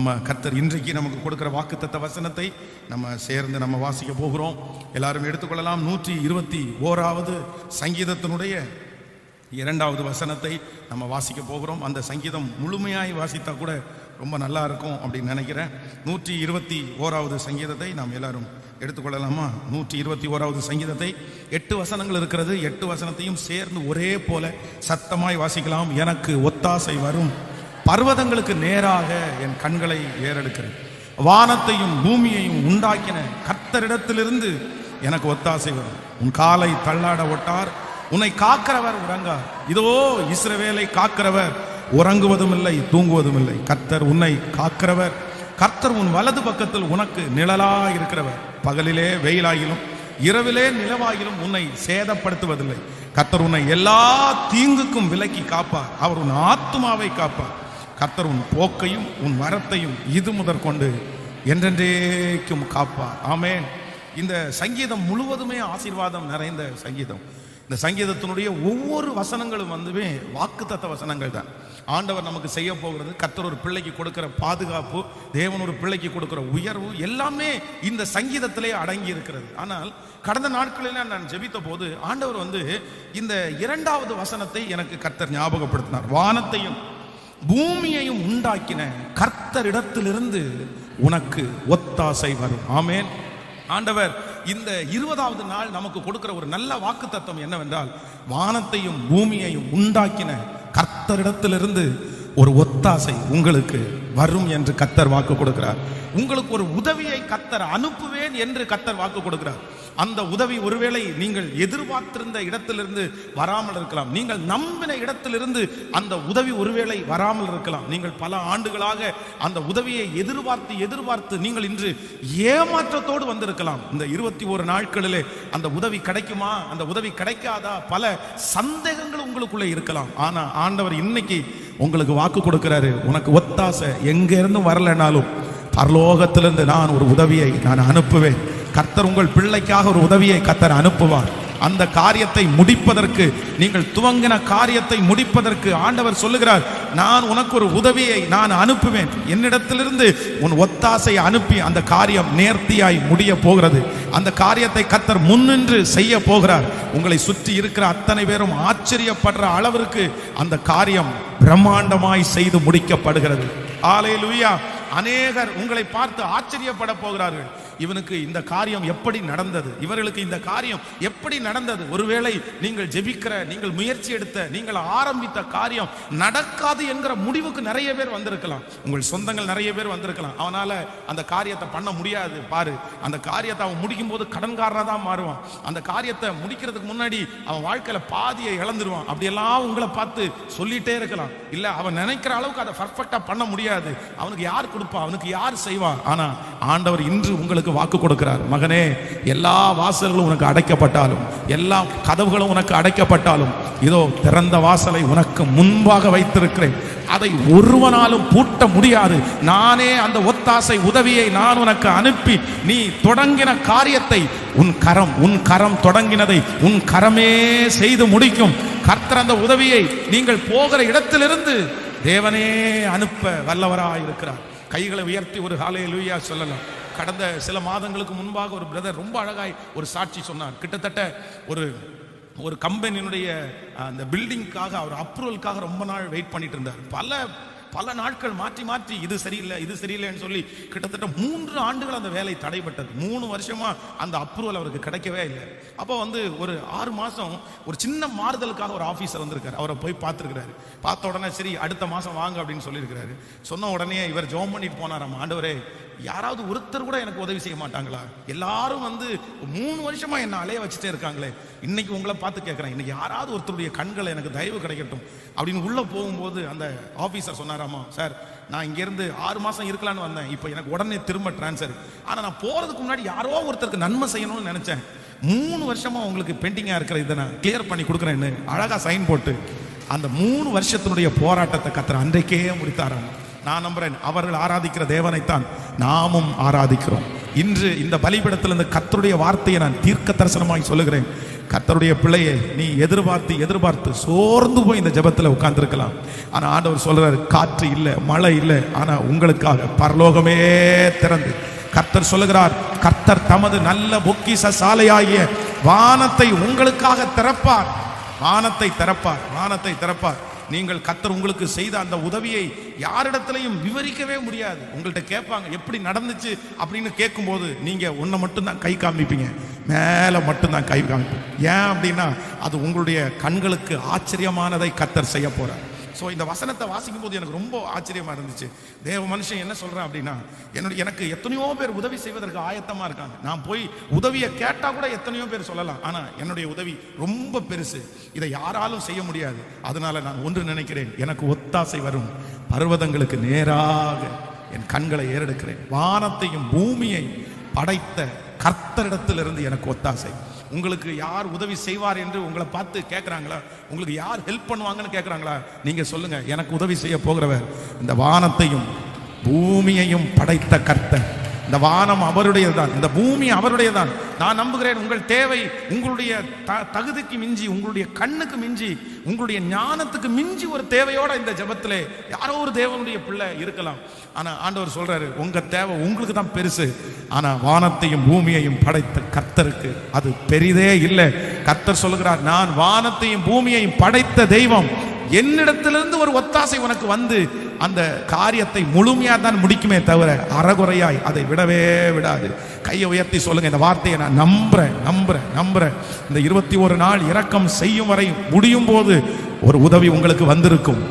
நம்ம கர்த்தர் இன்றைக்கு நமக்கு கொடுக்கிற வாக்குத்தத்த வசனத்தை நம்ம சேர்ந்து நம்ம வாசிக்க போகிறோம். எல்லாரும் எடுத்துக்கொள்ளலாம். 121வது சங்கீதத்தினுடைய 2வது வசனத்தை நம்ம வாசிக்க போகிறோம். அந்த சங்கீதம் முழுமையாய் வாசித்தா கூட ரொம்ப நல்லா இருக்கும் அப்படின்னு நினைக்கிறேன். 121வது சங்கீதத்தை நாம் எல்லாரும் எடுத்துக்கொள்ளலாமா? 121வது சங்கீதத்தை 8 வசனங்கள் இருக்கிறது. 8 வசனத்தையும் சேர்ந்து ஒரே போல சத்தமாய் வாசிக்கலாம். எனக்கு ஒத்தாசை வரும், பர்வதங்களுக்கு நேராக என் கண்களை ஏறெடுக்கிறேன். வானத்தையும் பூமியையும் உண்டாக்கின கர்த்தரிடத்திலிருந்து எனக்கு ஒத்தாசை வரும். உன் காலை தள்ளாட ஒட்டார், உன்னை காக்கிறவர் உறங்கார். இதோ இஸ்ரவேலை காக்கிறவர் உறங்குவதும் இல்லை தூங்குவதும் இல்லை. கர்த்தர் உன்னை காக்கிறவர். கர்த்தர் உன் வலது பக்கத்தில் உனக்கு நிழலா இருக்கிறவர். பகலிலே வெயிலாகிலும் இரவிலே நிலவாகிலும் உன்னை சேதப்படுத்துவதில்லை. கர்த்தர் உன்னை எல்லா தீங்குக்கும் விலக்கி காப்பார். அவர் உன் ஆத்துமாவை காப்பார். கர்த்தர் உன் போக்கையும் உன் வரத்தையும் இது முதற்கொண்டு என்றென்றைக்கும் காப்பார். ஆமென். இந்த சங்கீதம் முழுவதுமே ஆசீர்வாதம் நிறைந்த சங்கீதம். இந்த சங்கீதத்தினுடைய ஒவ்வொரு வசனங்களும் வாக்குத்தத்த வசனங்கள் தான். ஆண்டவர் நமக்கு செய்ய போகிறது, கர்த்தர் ஒரு பிள்ளைக்கு கொடுக்கிற பாதுகாப்பு, தேவன் ஒரு பிள்ளைக்கு கொடுக்கிற உயர்வு எல்லாமே இந்த சங்கீதத்திலே அடங்கி இருக்கிறது. ஆனால் கடந்த நாட்களில் நான் ஜெபித்த போது ஆண்டவர் இந்த 2வது வசனத்தை எனக்கு கர்த்தர் ஞாபகப்படுத்தினார். வானத்தையும் பூமியையும் உண்டாக்கின கர்த்தரிடத்திலிருந்து உனக்கு ஒத்தாசை வரும். ஆமென். ஆண்டவர் இந்த 20வது நாள் நமக்கு கொடுக்கிற ஒரு நல்ல வாக்கு தத்துவம் என்னவென்றால், வானத்தையும் பூமியையும் உண்டாக்கின கர்த்தரிடத்திலிருந்து ஒரு ஒத்தாசை உங்களுக்கு வரும் என்று கர்த்தர் வாக்கு கொடுக்கிறார். உங்களுக்கு ஒரு உதவியை கர்த்தர் அனுப்புவேன் என்று கர்த்தர் வாக்கு கொடுக்கிறார். அந்த உதவி ஒருவேளை நீங்கள் எதிர்பார்த்திருந்த இடத்திலிருந்து வராமல் இருக்கலாம். நீங்கள் நம்பின இடத்திலிருந்து அந்த உதவி ஒருவேளை வராமல் இருக்கலாம். நீங்கள் பல ஆண்டுகளாக அந்த உதவியை எதிர்பார்த்து நீங்கள் இன்று ஏமாற்றத்தோடு வந்திருக்கலாம். இந்த 21 நாட்களிலே அந்த உதவி கிடைக்குமா, அந்த உதவி கிடைக்காதா, பல சந்தேகங்கள் உங்களுக்குள்ளே இருக்கலாம். ஆனா ஆண்டவர் இன்னைக்கு உங்களுக்கு வாக்கு கொடுக்கிறாரு. உனக்கு ஒத்தாசை எங்க இருந்து வரலனாலும் பரலோகத்திலிருந்து நான் ஒரு உதவியை நான் அனுப்புவேன். கர்த்தர் உங்கள் பிள்ளைக்காக ஒரு உதவியை கர்த்தர் அனுப்புவார். அந்த காரியத்தை முடிப்பதற்கு, நீங்கள் துவங்கின காரியத்தை முடிப்பதற்கு ஆண்டவர் சொல்லுகிறார், நான் உனக்கு ஒரு உதவியை நான் அனுப்புவேன். என்னிடத்திலிருந்து உன் ஒத்தாசை அனுப்பி அந்த காரியம் நேர்த்தியாய் முடிய போகிறது. அந்த காரியத்தை கர்த்தர் முன்னின்று செய்ய போகிறார். உங்களை சுற்றி இருக்கிற அத்தனை பேரும் ஆச்சரியப்படுற அளவிற்கு அந்த காரியம் பிரம்மாண்டமாய் செய்து முடிக்கப்படுகிறது. ஹல்லேலூயா. அநேகர் உங்களை பார்த்து ஆச்சரியப்பட போகிறார்கள். இவனுக்கு இந்த காரியம் எப்படி நடந்தது, இவர்களுக்கு இந்த காரியம் எப்படி நடந்தது. ஒருவேளை நீங்கள் ஜெபிக்கிற, நீங்கள் முயற்சி எடுத்த, நீங்கள் ஆரம்பித்த காரியம் நடக்காது என்கிற முடிவுக்கு நிறைய பேர் வந்திருக்கலாம். உங்கள் சொந்தங்கள் நிறைய பேர் வந்திருக்கலாம். அவனால அந்த காரியத்தை பண்ண முடியாது. பாரு, அந்த காரியத்தை அவன் முடிக்கும் போது கடன்காரனா தான் மாறுவான். அந்த காரியத்தை முடிக்கிறதுக்கு முன்னாடி அவன் வாழ்க்கையில பாதியை இழந்துருவான். அப்படியெல்லாம் உங்களை பார்த்து சொல்லிட்டே இருக்கலாம். இல்ல, அவன் நினைக்கிற அளவுக்கு அதை பர்ஃபெக்டா பண்ண முடியாது. அவனுக்கு யார் கொடுப்பா, அவனுக்கு யார் செய்வா? ஆனா ஆண்டவர் இன்று உங்களுக்கு வாக்கு கொடுக்கிறார். மகனே, எல்லா வாசல்களும் உனக்கு அடைக்கப்பட்டாலும், எல்லா கதவுகளும் உனக்கு அடைக்கப்பட்டாலும், இதோ திறந்த வாசலை உனக்கு முன்பாக வைத்திருக்கிறேன். அதை ஒருவனாலும் பூட்ட முடியாது. நானே அந்த ஒத்தாசை உதவியை நான் உனக்கு அனுப்பி, நீ தொடங்கின காரியத்தை உன் கரம் தொடங்கினதை உன் கரமே செய்து முடிக்கும். கர்த்தர் அந்த உதவியை நீங்கள் போகிற இடத்திலிருந்து தேவனே அனுப்ப வல்லவராய் இருக்கிறார். கைகளை உயர்த்தி ஒரு ஹல்லேலூயா சொல்லலாம். கடந்த சில மாதங்களுக்கு முன்பாக ஒரு பிரதர் ரொம்ப அழகாய் ஒரு சாட்சி சொன்னார். கிட்டத்தட்ட ஒரு கம்பெனியினுடைய அந்த பில்டிங்காக, அவர் அப்ரூவலுக்காக ரொம்ப நாள் வெயிட் பண்ணிட்டு இருந்தார். பல நாட்கள் மாற்றி இது சரியில்லைன்னு சொல்லி கிட்டத்தட்ட 3 ஆண்டுகள் அந்த வேலை தடைப்பட்டது. 3 வருஷமா அந்த அப்ரூவல் அவருக்கு கிடைக்கவே இல்லை. அப்போ ஒரு 6 மாசம் ஒரு சின்ன மாறுதலுக்காக ஒரு ஆபீசர் வந்திருக்காரு. அவரை போய் பார்த்துருக்கிறாரு. பார்த்த உடனே சரி அடுத்த மாசம் வாங்க அப்படின்னு சொல்லியிருக்கிறாரு. சொன்ன உடனே இவர் ஜெபம் பண்ணிட்டு போனாராம், ஆண்டவரே, யாராவது ஒருத்தர் கூட எனக்கு உதவி செய்ய மாட்டாங்களா? எல்லாரும் 3 வருஷமா என்ன அலைய வச்சுட்டே இருக்காங்களே, இன்னைக்கு உங்களை பார்த்து கேட்கிறேன், இன்னைக்கு யாராவது ஒருத்தருடைய கண்களை எனக்கு தயவு கிடைக்கட்டும் அப்படின்னு உள்ள போகும்போது அந்த ஆபீசர் சொன்னாராமா, சார், நான் இங்கிருந்து 6 மாசம் இருக்கலான்னு வந்தேன். இப்போ எனக்கு உடனே திரும்ப டிரான்ஸ்ஃபர். ஆனா நான் போறதுக்கு முன்னாடி யாரோ ஒருத்தருக்கு நன்மை செய்யணும்னு நினைச்சேன். 3 வருஷமா உங்களுக்கு பெண்டிங்கா இருக்கிற இதை நான் கிளியர் பண்ணி கொடுக்குறேன்னு அழகா சைன் போட்டு அந்த 3 வருஷத்தினுடைய போராட்டத்தை கர்த்தர் அன்றைக்கே முடித்தாராம். நான் நம்புறேன், அவர்கள் ஆராதிக்கிற தேவனைத்தான் நாமும் ஆராதிக்கிறோம். இன்று இந்த பலிபீடத்தில் இந்த கர்த்தருடைய வார்த்தையை நான் தீர்க்க தரிசனமாய் சொல்லுகிறேன். கர்த்தருடைய பிள்ளையே, நீ எதிர்பார்த்து சோர்ந்து போய் இந்த ஜெபத்தில் உட்கார்ந்துருக்கலாம். ஆனா ஆண்டவர் சொல்றாரு, காற்று இல்லை, மழை இல்லை, ஆனா உங்களுக்காக பரலோகமே திறந்து கர்த்தர் சொல்லுகிறார், கர்த்தர் தமது நல்ல பொக்கிஷ சாலையாகிய வானத்தை உங்களுக்காக திறப்பார். வானத்தை திறப்பார். நீங்கள் கர்த்தர் உங்களுக்கு செய்த அந்த உதவியை யாரிடத்திலையும் விவரிக்கவே முடியாது. உங்கள்கிட்ட கேட்பாங்க, எப்படி நடந்துச்சு அப்படின்னு கேட்கும்போது நீங்க ஒன்றை மட்டும்தான் கை காமிப்பீங்க, மேலே மட்டும்தான் கை காமிப்பீங்க. ஏன் அப்படின்னா அது உங்களுடைய கண்களுக்கு ஆச்சரியமானதை கர்த்தர் செய்ய போறார். ஸோ இந்த வசனத்தை வாசிக்கும் போது எனக்கு ரொம்ப ஆச்சரியமா இருந்துச்சு. தேவ மனுஷன் என்ன சொல்றான் அப்படின்னா, எனக்கு எத்தனையோ பேர் உதவி செய்வதற்கு ஆயத்தமா இருக்காங்க. நான் போய் உதவியை கேட்டா கூட எத்தனையோ பேர் சொல்லலாம், ஆனா என்னுடைய உதவி ரொம்ப பெருசு, இதை யாராலும் செய்ய முடியாது. அதனால நான் ஒன்று நினைக்கிறேன், எனக்கு ஒத்தாசை வரும். பர்வதங்களுக்கு நேராக என் கண்களை ஏறெடுக்கிறேன். வானத்தையும் பூமியை படைத்த கர்த்தரிடத்திலிருந்து எனக்கு ஒத்தாசை. உங்களுக்கு யார் உதவி செய்வார் என்று உங்களை பார்த்து கேட்குறாங்களா? உங்களுக்கு யார் ஹெல்ப் பண்ணுவாங்கன்னு கேட்குறாங்களா? நீங்கள் சொல்லுங்க, எனக்கு உதவி செய்ய போகிறவர் இந்த வானத்தையும் பூமியையும் படைத்த கர்த்தர். இந்த வானம் அவருடையதுதான், இந்த பூமி அவருடையதான். நான் நம்புகிறேன் உங்கள் தேவை உங்களுடைய தகுதிக்கு மிஞ்சி, உங்களுடைய கண்ணுக்கு மிஞ்சி, உங்களுடைய ஞானத்துக்கு மிஞ்சி ஒரு தேவையோட இந்த ஜெபத்திலே யாரோ ஒரு தேவனுடைய பிள்ளை இருக்கலாம். ஆனா ஆண்டவர் சொல்றாரு, உங்க தேவை உங்களுக்கு தான் பெருசு, ஆனா வானத்தையும் பூமியையும் படைத்த கர்த்தருக்கு அது பெரிதே இல்லை. கர்த்தர் சொல்லுகிறார், நான் வானத்தையும் பூமியையும் படைத்த தெய்வம், என்னிடத்திலிருந்து ஒரு ஒத்தாசை உனக்கு வந்து அந்த காரியத்தை முழுமையா தான் முடிக்குமே தவிர அறகுறையாய் அதை விடவே விடாது. கையை உயர்த்தி சொல்லுங்க, இந்த வார்த்தையை நான் நம்புறேன். இந்த 21 நாள் இரக்கம் செய்யும் வரை முடியும் போது ஒரு உதவி உங்களுக்கு வந்திருக்கும்,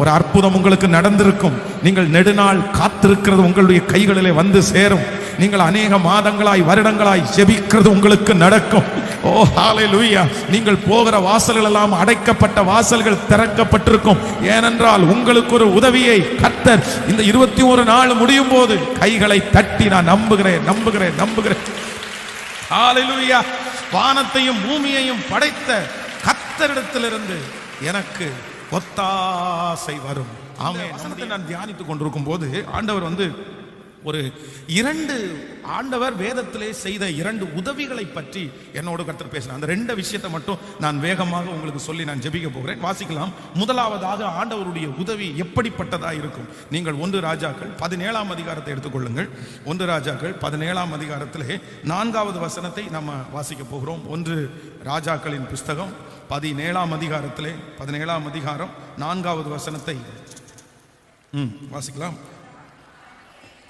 ஒரு அற்புதம் உங்களுக்கு நடந்திருக்கும். நீங்கள் நெடுநாள் காத்திருக்கிறது உங்களுடைய கைகளிலே வந்து சேரும். நீங்கள் அநேக மாதங்களாய் வருடங்களாய் ஜெபிக்கிறது உங்களுக்கு நடக்கும். ஓ ஹalleluya! நீங்கள் போகிற வாசல்கள் எல்லாம் அடைக்கப்பட்ட வாசல்கள் திறக்கப்பட்டிருக்கும். ஏனென்றால் உங்களுக்கு ஒரு உதவியை கர்த்தர் இந்த 21 நாள் முடியும் போது கைகளை தட்டி நான் நம்புகிறேன். ஹalleluya! வானத்தையும் பூமியையும் படைத்த கர்த்தரிடத்திலிருந்து எனக்கு ஒத்தாசை வரும். ஆமென். நான் தியானித்துக் கொண்டிருக்கும் போது ஆண்டவர் ஒரு 2 ஆண்டவர் வேதத்திலே செய்த 2 உதவிகளை பற்றி என்னோடு கர்த்தர் பேசினார். அந்த 2 விஷயத்தை மட்டும் நான் வேகமாக உங்களுக்கு சொல்லி நான் ஜெபிக்க போகிறேன். வாசிக்கலாம். முதலாவதாக ஆண்டவருடைய உதவி எப்படிப்பட்டதா இருக்கும்? நீங்கள் 1 ராஜாக்கள் 17ஆம் அதிகாரத்தை எடுத்துக்கொள்ளுங்கள். 1 ராஜாக்கள் 17ஆம் அதிகாரத்திலே 4வது வசனத்தை நம்ம வாசிக்க போகிறோம். 1 ராஜாக்களின் புஸ்தகம் 17ஆம் அதிகாரத்திலே 17ஆம் அதிகாரம் 4வது வசனத்தை வாசிக்கலாம்.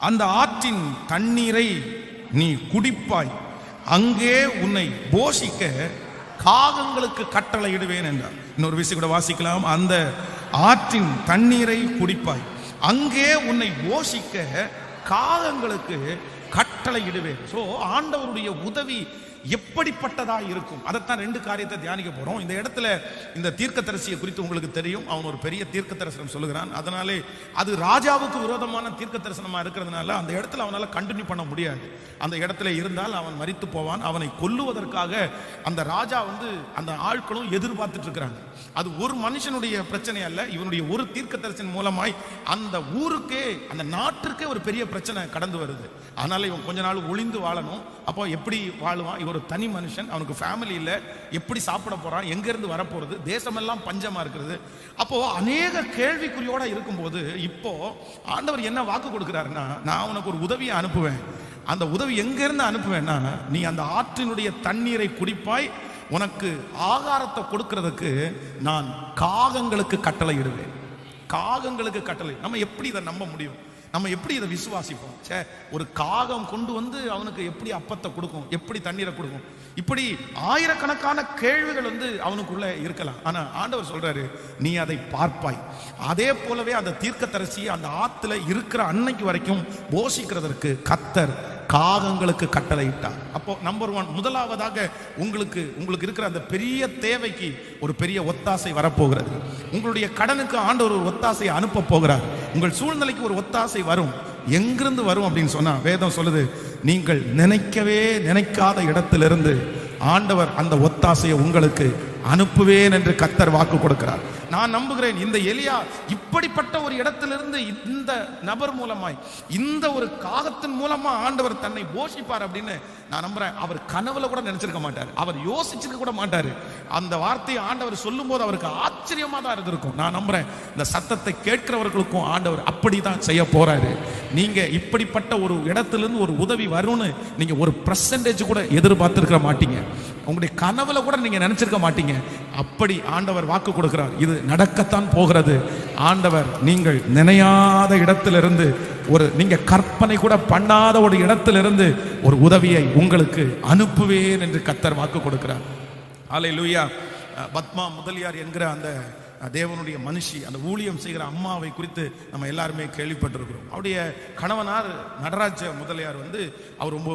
அந்த ஆற்றின் தண்ணீரை நீ குடிப்பாய், அங்கே உன்னை போஷிக்க காகங்களுக்கு கட்டளையிடுவேன் என்றார். இன்னொரு விஷயம் கூட வாசிக்கலாம். அந்த ஆற்றின் தண்ணீரை குடிப்பாய், அங்கே உன்னை போஷிக்க காகங்களுக்கு கட்டளையிடுவேன். சோ ஆண்டவருடைய உதவி எப்படிப்பட்டதா இருக்கும்? அதைத்தான் 2 காரியத்தை தியானிக்க போறோம். இந்த இடத்துல இந்த தீர்க்கதரிசியை குறித்து உங்களுக்கு தெரியும். அவன் ஒரு பெரிய தீர்க்க தரிசனம் சொல்லுகிறான். அதனாலே அது ராஜாவுக்கு விரோதமான தீர்க்க தரிசனமா இருக்கிறதுனால அந்த இடத்துல அவனால கண்டினியூ பண்ண முடியாது. அந்த இடத்துல இருந்தால் அவன் மரித்து போவான். அவனை கொல்லுவதற்காக அந்த ராஜா அந்த ஆட்களும் எதிர்பார்த்துட்டு இருக்கிறாங்க. அது ஒரு மனுஷனுடைய பிரச்சனை அல்ல, இவனுடைய ஒரு தீர்க்க தரிசனம் மூலமாய் அந்த ஊருக்கே, அந்த நாட்டிற்கே ஒரு பெரிய பிரச்சனை கடந்து வருது. அதனால இவன் கொஞ்ச நாள் ஒளிந்து வாழணும். அப்போ எப்படி வாழுவான்? இவர் ஒரு தனி மனுஷன், அவனுக்கு ஃபேமிலி இல்லை, எப்படி சாப்பிட போறான், எங்கிருந்து வரப்போறது, தேசமெல்லாம் பஞ்சமா இருக்கிறது. அப்போ அநேக கேள்விக்குறியோட இருக்கும்போது இப்போ ஆண்டவர் என்ன வாக்கு கொடுக்கிறாருன்னா, நான் உனக்கு ஒரு உதவியை அனுப்புவேன். அந்த உதவி எங்கிருந்து அனுப்புவேன்னா, நீ அந்த ஆற்றினுடைய தண்ணீரை குடிப்பாய், உனக்கு ஆகாரத்தை கொடுக்கிறதுக்கு நான் காகங்களுக்கு கட்டளை இடுவேன். காகங்களுக்கு கட்டளை. நம்ம எப்படி இதை நம்ப முடியும்? நம்ம எப்படி இதை விசுவாசிப்போம்? ஒரு காகம் கொண்டு அவனுக்கு எப்படி அப்பத்தை கொடுக்கும், எப்படி தண்ணீரை கொடுக்கும்? இப்படி ஆயிரக்கணக்கான கேள்விகள் அவனுக்குள்ள இருக்கலாம். ஆனா ஆண்டவர் சொல்றாரு, நீ அதை பார்ப்பாய். அதே போலவே அந்த தீர்க்கதரிசியை அந்த ஆத்துல இருக்கிற அன்னைக்கு வரைக்கும் போஷிக்கிறதற்கு கர்த்தர் காகங்களுக்கு கட்டளையிட்டார். அப்போ நம்பர் 1, முதலாவதாக உங்களுக்கு இருக்கிற அந்த பெரிய தேவைக்கு ஒரு பெரிய ஒத்தாசை வரப்போகிறது. உங்களுடைய கடனுக்கு ஆண்டவர் ஒரு ஒத்தாசையை அனுப்ப போகிறார். உங்கள் சூழ்நிலைக்கு ஒரு ஒத்தாசை வரும். எங்கிருந்து வரும் அப்படின்னு சொன்னா வேதம் சொல்லுது, நீங்கள் நினைக்கவே நினைக்காத இடத்திலிருந்து ஆண்டவர் அந்த ஒத்தாசையை உங்களுக்கு அனுப்புவேன் என்று கர்த்தர் வாக்கு கொடுக்கிறார். நான் நம்புகிறேன் இந்த எலியா இப்படிப்பட்ட ஒரு இடத்திலிருந்து இந்த நபர் மூலமாய், இந்த ஒரு காகத்தின் மூலமா ஆண்டவர் தன்னை போஷிப்பார் அப்படின்னு நான் நம்புறேன். அவர் கனவுல கூட நினைச்சிருக்க மாட்டார், அவர் யோசிச்சிருக்க கூட மாட்டாரு. அந்த வார்த்தையை ஆண்டவர் சொல்லும் போது அவருக்கு ஆச்சரியமா தான் இருந்திருக்கும். நான் நம்புறேன் இந்த சத்தத்தை கேட்கிறவர்களுக்கும் ஆண்டவர் அப்படிதான் செய்ய போறாரு. நீங்க இப்படிப்பட்ட ஒரு இடத்திலிருந்து ஒரு உதவி வரும்னு நீங்க ஒரு % கூட எதிர்பார்த்திருக்க மாட்டீங்க, உங்களுடைய கனவுல கூட நீங்க நினைச்சிருக்க மாட்டீங்க. அப்படி ஆண்டவர் வாக்கு கொடுக்கிறார், இது நடக்கத்தான் போகிறது. ஆண்டவர் நீங்கள் நினையாத இடத்திலிருந்து, நீங்க கற்பனை கூட பண்ணாத ஒரு இடத்திலிருந்து ஒரு உதவியை உங்களுக்கு அனுப்புவேன் என்று கர்த்தர் வாக்கு கொடுக்கிறார். அல்லேலூயா. பத்மா முதலியார் என்கிற அந்த தேவனுடைய மனுஷி, அந்த ஊழியம் செய்கிற அம்மாவை குறித்து நம்ம எல்லாருமே கேள்விப்பட்டிருக்கிறோம். அவருடைய கணவனார் நடராஜ முதலியார் அவர் ரொம்ப,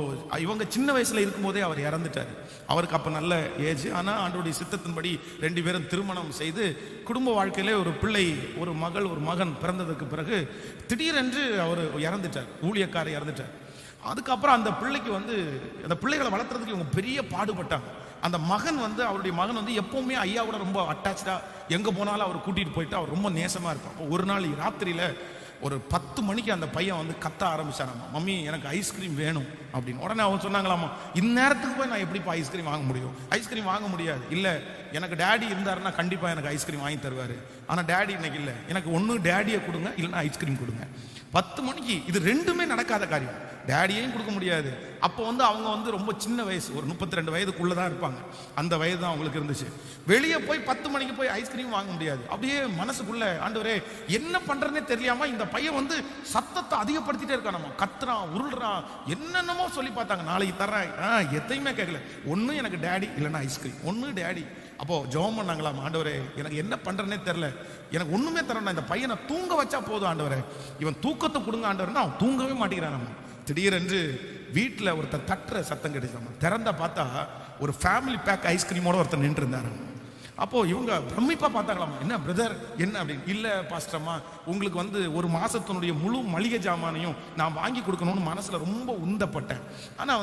இவங்க சின்ன வயசுல இருக்கும்போதே அவர் இறந்துட்டார். அவருக்கு அப்ப நல்ல ஏஜ். ஆனா ஆண்டவருடைய சித்தத்தின்படி 2 பேரும் திருமணம் செய்து குடும்ப வாழ்க்கையிலே ஒரு பிள்ளை, ஒரு மகள் ஒரு மகன் பிறந்ததுக்கு பிறகு திடீரென்று அவர் இறந்துட்டார், ஊழியக்காரர் இறந்துட்டார். அதுக்கப்புறம் அந்த பிள்ளைக்கு அந்த பிள்ளைகளை வளர்த்துறதுக்கு இவங்க பெரிய பாடுபட்டாங்க. அந்த மகன் அவருடைய மகன் எப்பவுமே ஐயாவோட ரொம்ப அட்டாச்சா, எங்க போனாலும் அவர் கூட்டிட்டு போயிட்டு அவர் ரொம்ப நேசமா இருப்பார். அப்போ ஒரு நாள் ராத்திரியில ஒரு 10 மணிக்கு அந்த பையன் கத்த ஆரம்பிச்சாராமா, மம்மி எனக்கு ஐஸ்கிரீம் வேணும் அப்படின்னு. உடனே அவங்க சொன்னாங்களாமா, இந்நேரத்துக்கு போய் நான் எப்படிப்பா ஐஸ்கிரீம் வாங்க முடியும்? ஐஸ்கிரீம் வாங்க முடியாது. இல்ல, எனக்கு டேடி இருந்தாருன்னா கண்டிப்பா எனக்கு ஐஸ்கிரீம் வாங்கி தருவாரு. ஆனா டேடி இன்னைக்கு இல்ல, எனக்கு ஒண்ணு டேடியை கொடுங்க, இல்லைன்னா ஐஸ்கிரீம் கொடுங்க. 10 மணிக்கு இது ரெண்டுமே நடக்காத காரியம். டேடியையும் கொடுக்க முடியாது. அப்போ அவங்க ரொம்ப சின்ன வயசு, ஒரு 32 வயதுக்குள்ளதான் இருப்பாங்க. அந்த வயது தான் அவங்களுக்கு இருந்துச்சு. வெளியே போய் 10 மணிக்கு போய் ஐஸ்கிரீம் வாங்க முடியாது. அப்படியே மனசுக்குள்ள, ஆண்டவரே என்ன பண்றதுனே தெரியாம இந்த பையன் சத்தத்தை அதிகப்படுத்திட்டே இருக்கான், கத்துறான், உருள்றான், என்னென்னமோ சொல்லி பார்த்தாங்க. நாளைக்கு தர்றேன், எதையுமே கேட்கல. ஒண்ணு எனக்கு டேடி, இல்லைன்னா ஐஸ்கிரீம், ஒண்ணு டேடி. அப்போ ஜெபம் பண்ணாங்களாம், ஆண்டவரே எனக்கு என்ன பண்றேன்னே தெரியல, எனக்கு ஒண்ணுமே தரணும், இந்த பையனை தூங்க வச்சா போதும் ஆண்டவரே, இவன் தூக்கத்தை கொடுங்க ஆண்டவர்னா அவன் தூங்கவே மாட்டேங்கிறான். திடீரென்று வீட்டில் ஒருத்தர் தட்டுற சத்தம் கிடைச்சாம, திறந்த பார்த்தா ஒரு ஃபேமிலி பேக் ஐஸ்கிரீமோட ஒருத்தர் நின்று இருந்தாரு. அப்போ இவங்க பிரமிப்பா பார்த்தாங்களாமா, என்ன பிரதர் என்ன அப்படின்னு. இல்ல பாஸ்டர்மா, உங்களுக்கு ஒரு மாசத்தினுடைய முழு மளிகை ஜாமானையும் நான் வாங்கி கொடுக்கணும்னு மனசுல ரொம்ப உந்தப்பட்டேன். ஆனா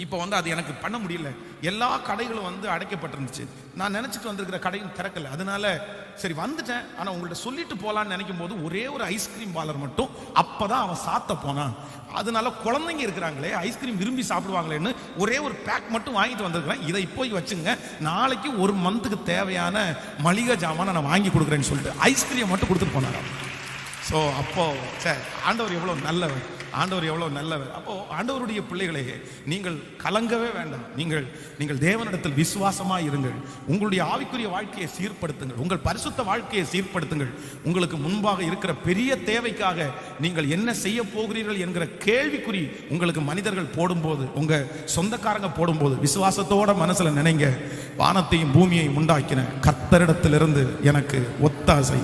இப்போ அது எனக்கு பண்ண முடியல. எல்லா கடைகளும் அடைக்கப்பட்டிருந்துச்சு. நான் நினைச்சிட்டு வந்திருக்கிற கடையும் திறக்கல. அதனால சரி வந்துட்டேன். ஆனா உங்கள்ட்ட சொல்லிட்டு போலான்னு நினைக்கும் போது ஒரே ஒரு ஐஸ்கிரீம் பார்லர் மட்டும் அப்பதான் அவன் சாத்த போனான். அதனால குழந்தைங்க இருக்கிறாங்களே, ஐஸ்கிரீம் விரும்பி சாப்பிடுவாங்களேன்னு ஒரே ஒரு பேக் மட்டும் வாங்கிட்டு வந்திருக்கிறேன். இதை போய் வச்சுங்க, நாளைக்கு ஒரு மந்த்துக்கு தேவையான மளிகை ஜாமான நான் வாங்கி கொடுக்குறேன்னு சொல்லிட்டு ஐஸ்கிரீம் மட்டும் கொடுத்துட்டு போனாங்க. ஸோ அப்போ சரி, ஆண்டவர் எவ்வளோ நல்லவர், ஆண்டவர் எவ்வளவு நல்லவர். அப்போ ஆண்டவருடைய பிள்ளைகளே, நீங்கள் கலங்கவே வேண்டாம். நீங்கள் தேவனிடத்தில் விசுவாசமா இருங்கள். உங்களுடைய ஆவிக்குரிய வாழ்க்கையை சீர்படுத்துங்கள், உங்கள் பரிசுத்த வாழ்க்கையை சீர்படுத்துங்கள். உங்களுக்கு முன்பாக இருக்கிற பெரிய தேவைக்காக நீங்கள் என்ன செய்ய போகிறீர்கள் என்கிற கேள்விக்குறி உங்களுக்கு மனிதர்கள் போடும்போது, உங்க சொந்தக்காரங்க போடும்போது, விசுவாசத்தோட மனசுல நினைங்க, வானத்தையும் பூமியையும் உண்டாக்கின கர்த்தரிடத்திலிருந்து எனக்கு ஒத்தாசை.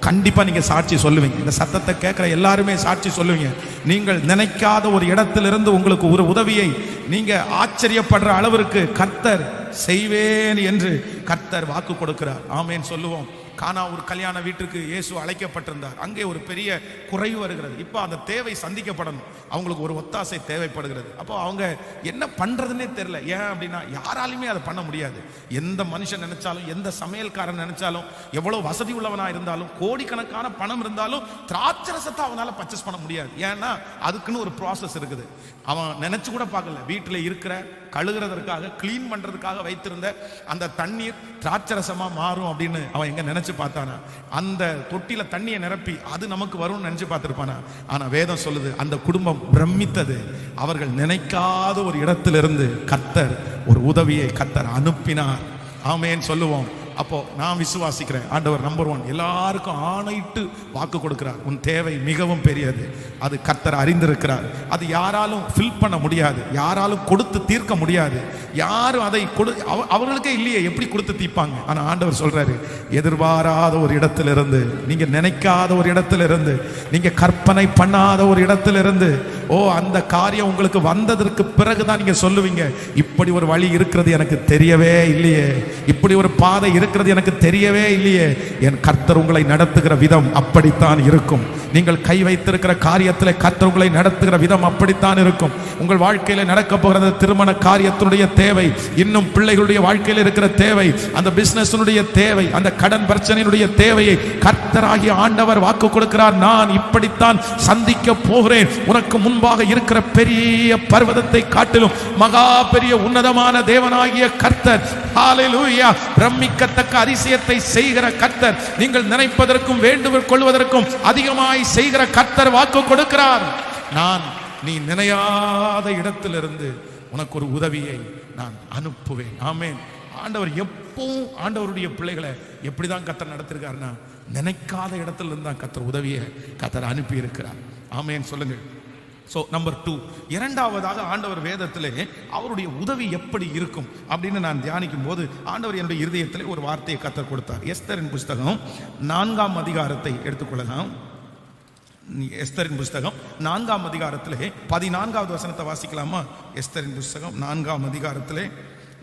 கண்டிப்பா நீங்க சாட்சி சொல்லுவீங்க. இந்த சத்தத்தை கேட்கிற எல்லாருமே சாட்சி சொல்லுவீங்க. நீங்கள் நினைக்காத ஒரு இடத்திலிருந்து உங்களுக்கு ஒரு உதவியை நீங்க ஆச்சரியப்படுற அளவிற்கு கர்த்தர் செய்வேன் என்று கர்த்தர் வாக்கு கொடுக்கிறார். ஆமேன் சொல்லுவோம். கானா ஒரு கல்யாண வீட்டுக்கு இயேசு அழைக்கப்பட்டிருந்தார். அங்கே ஒரு பெரிய குறைவு வருகிறது. இப்போ அந்த தேவை சந்திக்கப்படணும், அவங்களுக்கு ஒரு ஒத்தாசை தேவைப்படுகிறது. அப்போ அவங்க என்ன பண்றதுன்னே தெரியல. ஏன் அப்படின்னா யாராலுமே அதை பண்ண முடியாது. எந்த மனுஷன் நினைச்சாலும், எந்த சமையல்காரன் நினைச்சாலும், எவ்வளவு வசதி உள்ளவனா இருந்தாலும், கோடிக்கணக்கான பணம் இருந்தாலும் திராட்சரசத்தை அவனால பர்ச்சேஸ் பண்ண முடியாது. ஏன்னா அதுக்குன்னு ஒரு ப்ராசஸ் இருக்குது. அவன் நினைச்சு கூட பார்க்கல. வீட்டில் இருக்கிற கழுகுறதற்காக, கிளீன் பண்றதுக்காக வைத்திருந்த அந்த தண்ணீர் திராட்சரசமா மாறும் அப்படின்னு அவன் எங்க நினைச்சு பார்த்தானா? அந்த தொட்டில தண்ணியை நிரப்பி அது நமக்கு வரும்னு நினைச்சு பார்த்திருப்பானா? ஆனா வேதம் சொல்லுது, அந்த குடும்பம் பிரமித்தது. அவர்கள் நினைக்காத ஒரு இடத்திலிருந்து கர்த்தர் ஒரு உதவியை கர்த்தர் அனுப்பினார். ஆமேன் சொல்லுவோம். அப்போ நான் விசுவாசிக்கிறேன், ஆண்டவர் நம்பர் 1 எல்லாருக்கும் ஆணையிட்டு வாக்கு கொடுக்கிறார். உன் தேவை மிகவும் பெரியது, அது கர்த்தர் அறிந்திருக்கிறார். அது யாராலும் ஃபில் பண்ண முடியாது, யாராலும் கொடுத்து தீர்க்க முடியாது. யாரும் அதை அவர்களுக்கே இல்லையே, எப்படி கொடுத்து தீர்ப்பாங்க? ஆனா ஆண்டவர் சொல்றாரு, எதிர்பாராத ஒரு இடத்திலிருந்து, நீங்க நினைக்காத ஒரு இடத்திலிருந்து, நீங்க கற்பனை பண்ணாத ஒரு இடத்திலிருந்து, அந்த காரியம் உங்களுக்கு வந்ததற்கு பிறகுதான் நீங்க சொல்லுவீங்க, இப்படி ஒரு வழி இருக்கிறது எனக்கு தெரியவே இல்லையே, இப்படி ஒரு பாதை இருக்கிறது எனக்கு தெரியவே இல்லையே. என் கர்த்தர் உங்களை நடத்துகிற விதம் அப்படித்தான் இருக்கும். நீங்கள் கை வைத்திருக்கிற காரியத்தில் கர்த்தர் உங்களை நடத்துகிற விதம் அப்படித்தான் இருக்கும். உங்கள் வாழ்க்கையில நடக்க போகிற திருமண காரியத்தினுடைய தேவை, இன்னும் பிள்ளைகளுடைய வாழ்க்கையில் இருக்கிற தேவை, அந்த பிசினஸினுடைய தேவை, அந்த கடன் பிரச்சனையினுடைய தேவையை கர்த்தராகிய ஆண்டவர் வாக்கு கொடுக்கிறார். நான் இப்படித்தான் சந்திக்க போகிறேன். உனக்கு முன்பாக இருக்கிற பெரிய பர்வதத்தை காட்டிலும் மகா பெரிய உன்னதமான தேவனாகிய கர்த்தர், ஹல்லேலூயா, பிரமிக்கத்தக்க அதிசயத்தை செய்கிற கர்த்தர், நீங்கள் நினைப்பதற்கும் வேண்டுகோள் கொள்வதற்கும் அதிகமாய் செய்கிற கர்த்தர் வாக்கு கொடுக்கிறார். நான் நீ நினையாத இடத்திலிருந்து உனக்கு ஒரு உதவியை நான் அனுப்புவேன். ஆமென். ஆண்டவர் எப்பவும் ஆண்டவருடைய பிள்ளைகளை எப்படிதான் கர்த்தர் நடத்திருக்காருன்னா, நினைக்காத இடத்துல இருந்து தான் கர்த்தர் உதவியை கர்த்தர் அனுப்பி இருக்கிறார். ஆமென் சொல்லுங்கள். ஸோ நம்பர் 2, இரண்டாவதாக ஆண்டவர் வேதத்திலே அவருடைய உதவி எப்படி இருக்கும் அப்படின்னு நான் தியானிக்கும் போது ஆண்டவர் என்னுடைய இருதயத்திலே ஒரு வார்த்தையை கர்த்தர் கொடுத்தார். எஸ்தரின் புஸ்தகம் 4ஆம் அதிகாரத்தை எடுத்துக்கொள்ளலாம். எஸ்தரின் புஸ்தகம் 4ஆம் அதிகாரத்திலே 14வது வசனத்தை வாசிக்கலாமா? எஸ்தரின் புஸ்தகம் 4ஆம் அதிகாரத்திலே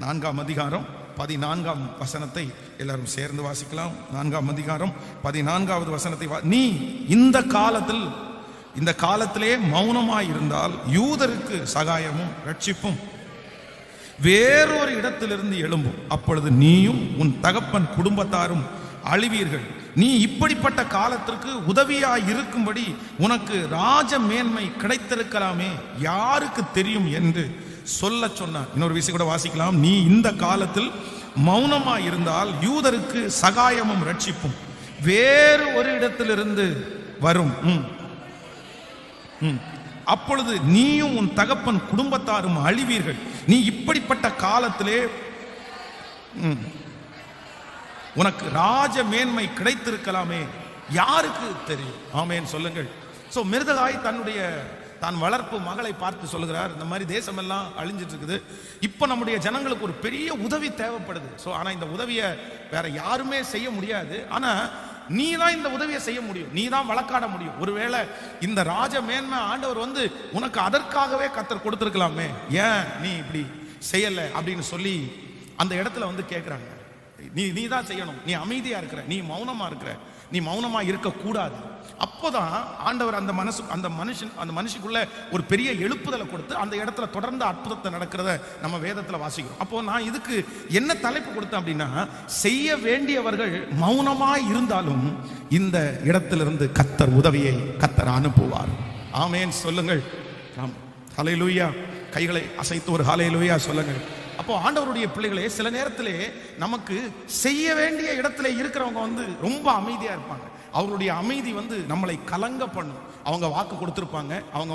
4ஆம் அதிகாரம் 14ஆம் வசனத்தை எல்லாரும் சேர்ந்து வாசிக்கலாம். 4ஆம் அதிகாரம் 14வது வசனத்தை நீ இந்த காலத்திலே மௌனமாய் இருந்தால் யூதருக்கு சகாயமும் ரட்சிப்பும் வேறொரு இடத்திலிருந்து எழும்பும். அப்பொழுது நீயும் உன் தகப்பன் குடும்பத்தாரும் அழிவீர்கள். நீ இப்படிப்பட்ட காலத்திற்கு உதவியாய் இருக்கும்படி உனக்கு ராஜ மேன்மை கிடைத்திருக்கலாமே, யாருக்கு தெரியும் என்று சொல்ல சொன்னார். இன்னொரு விஷயம் கூட வாசிக்கலாம். நீ இந்த காலத்தில் மௌனமாய் இருந்தால் யூதருக்கு சகாயமும் ரட்சிப்பும் வேறு ஒரு இடத்திலிருந்து வரும். அப்பொழுது நீயும் உன் தகப்பன் குடும்பத்தாரும் அழிவீர்கள். நீ இப்படிப்பட்ட காலத்திலே உனக்கு ராஜ மேன்மை கிடைத்திருக்கலாமே, யாருக்கு தெரியும்? ஆமென் சொல்லுங்கள். சோ மிருதகாய் தான் வளர்ப்பு மகளை பார்த்து சொல்லுகிறார், இந்த மாதிரி தேசம் எல்லாம் அழிஞ்சிட்டு இருக்குது, இப்ப நம்முடைய ஜனங்களுக்கு ஒரு பெரிய உதவி தேவைப்படுது. சோ ஆனா இந்த உதவியை வேற யாருமே செய்ய முடியாது. ஆனா நீ தான் இந்த உதவியை செய்ய முடியும், நீ தான் வழக்காட முடியும். ஒருவேளை இந்த ராஜ மேன்மை ஆண்டவர் உனக்கு அதற்காகவே கர்த்தர் கொடுத்திருக்கலாமே, ஏன் நீ இப்படி செய்யல அப்படின்னு சொல்லி அந்த இடத்துல கேட்கிறாங்க. நீ தான் செய்யணும், நீ அமைதியா இருக்கிற, நீ மௌனமா இருக்கிற, நீ மௌனமா இருக்க கூடாது. அப்போதான் ஆண்டவர் அந்த மனுஷிக்குள்ள ஒரு பெரிய எழுப்புதலை கொடுத்து அந்த இடத்துல தொடர்ந்து அற்புதத்தை நடக்கிறத நம்ம வேதத்துல வாசிக்கிறோம். அப்போ நான் இதுக்கு என்ன தலைப்பு கொடுத்தேன் அப்படின்னா, செய்ய வேண்டியவர்கள் மௌனமாய் இருந்தாலும் இந்த இடத்திலிருந்து கர்த்தர் உதவியை கர்த்தர் அனுப்புவார். ஆமென் சொல்லுங்கள். ஹல்லேலூயா. கைகளை அசைத்து ஒரு ஹல்லேலூயா சொல்லுங்கள். அப்போ ஆண்டவருடைய பிள்ளைகளே, சில நேரத்திலே நமக்கு செய்ய வேண்டிய இடத்துல இருக்கிறவங்க ரொம்ப அமைதியா இருப்பாங்க. அவருடைய அமைதி நம்மளை கலங்க பண்ணும். அவங்க வாக்கு கொடுத்திருப்பாங்க, அவங்க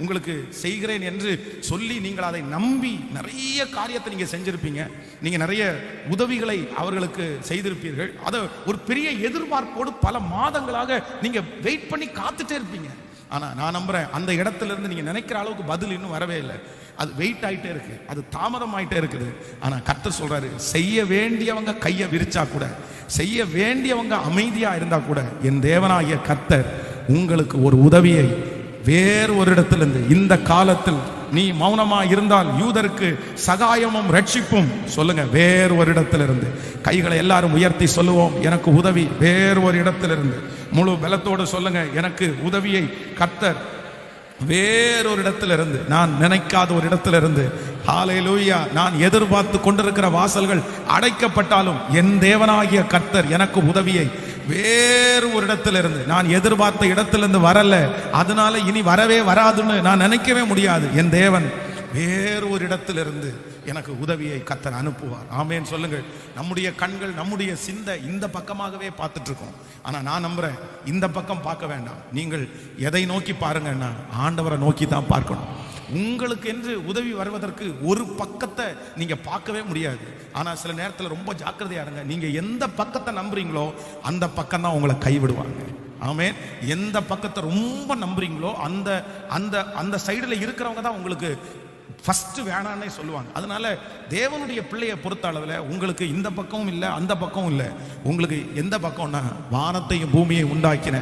உங்களுக்கு செய்கிறேன் என்று சொல்லி நீங்கள் அதை நம்பி நிறைய காரியத்தை நீங்க செஞ்சிருப்பீங்க, நீங்க நிறைய உதவிகளை அவர்களுக்கு செய்திருப்பீர்கள். அதை ஒரு பெரிய எதிர்பார்ப்போடு பல மாதங்களாக நீங்க வெயிட் பண்ணி காத்துட்டே இருப்பீங்க. ஆனா நான் நம்புறேன், அந்த இடத்துல இருந்து நீங்க நினைக்கிற அளவுக்கு பதில் இன்னும் வரவே இல்லை. அது வெயிட் ஆயிட்டே இருக்கு, அது தாமதம் ஆயிட்டே இருக்குது. ஆனா கர்த்தர் சொல்றாரு, செய்ய வேண்டியவங்க கையை விரிச்சா கூட, செய்ய வேண்டியவங்க அமைதியா இருந்தா கூட, என் தேவனாகிய கர்த்தர் உங்களுக்கு ஒரு உதவியை வேறு ஒரு இடத்திலிருந்து, இந்த காலத்தில் நீ மௌனமா இருந்தால் யூதருக்கு சகாயமும் ரட்சிப்பும், சொல்லுங்க, வேறு ஒரு இடத்திலிருந்து. கைகளை எல்லாரும் உயர்த்தி சொல்லுவோம், எனக்கு உதவி வேறு ஒரு இடத்திலிருந்து. முழு பலத்தோடு சொல்லுங்க, எனக்கு உதவியை கர்த்தர் வேறொரு இடத்திலிருந்து, நான் நினைக்காத ஒரு இடத்திலிருந்து. ஹல்லேலூயா. நான் எதிர்பார்த்து கொண்டிருக்கிற வாசல்கள் அடைக்கப்பட்டாலும் என் தேவனாகிய கர்த்தர் எனக்கு உதவியை வேறு ஒரு இடத்திலிருந்து, நான் எதிர்பார்த்த இடத்திலிருந்து வரல, அதனால இனி வரவே வராதுன்னு நான் நினைக்கவே முடியாது. என் தேவன் வேறு ஒரு இடத்திலிருந்து எனக்கு உதவியை கர்த்தர் அனுப்புவார். ஆமென் சொல்லுங்கள். நம்முடைய கண்கள், நம்முடைய சிந்தை இந்த பக்கமாகவே பார்த்துட்டு இருக்கோம். ஆனா நான் நம்புறேன், இந்த பக்கம் பார்க்க வேண்டாம். நீங்கள் எதை நோக்கி பாருங்கன்னா, ஆண்டவரை நோக்கி தான் பார்க்கணும். உங்களுக்கு என்று உதவி வருவதற்கு ஒரு பக்கத்தை நீங்க பார்க்கவே முடியாது. ஆனா சில நேரத்தில் ரொம்ப ஜாக்கிரதையா இருங்க. நீங்க எந்த பக்கத்தை நம்புறீங்களோ அந்த பக்கம் தான் உங்களை கைவிடுவாங்க. ஆமென். எந்த பக்கத்தை ரொம்ப நம்புறீங்களோ அந்த அந்த அந்த சைடுல இருக்கிறவங்க தான் உங்களுக்கு ஃபர்ஸ்ட் வேணான்னே சொல்லுவாங்க. அதனால தேவனுடைய பிள்ளையை பொறுத்த அளவில் உங்களுக்கு இந்த பக்கமும் இல்லை, அந்த பக்கமும் இல்லை. உங்களுக்கு எந்த பக்கம்னா, வானத்தையும் பூமியை உண்டாக்கின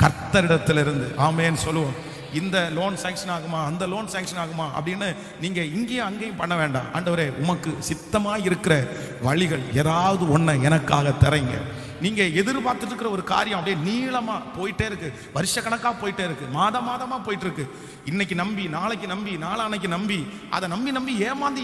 கர்த்தரிடத்திலிருந்து. ஆமென் சொல்லுவோம். இந்த லோன் சாங்ஷன் ஆகுமா, அந்த லோன் சாங்ஷன் ஆகுமா அப்படின்னு நீங்க இங்கேயும் அங்கேயும் பண்ண வேண்டாம். ஆண்டவரே, உமக்கு சித்தமாக இருக்கிற வழிகள் ஏதாவது ஒன்றை எனக்காக தரீங்க. நீங்க எதிர்பார்த்துட்டு இருக்கிற ஒரு காரியம் அப்படியே நீளமா போயிட்டே இருக்கு, வருஷ கணக்கா போயிட்டே இருக்கு, மாதமா போயிட்டு இருக்கு. இன்னைக்கு நம்பி, நாளைக்கு நம்பி, நாளானைக்கு நம்பி, அதை நம்பி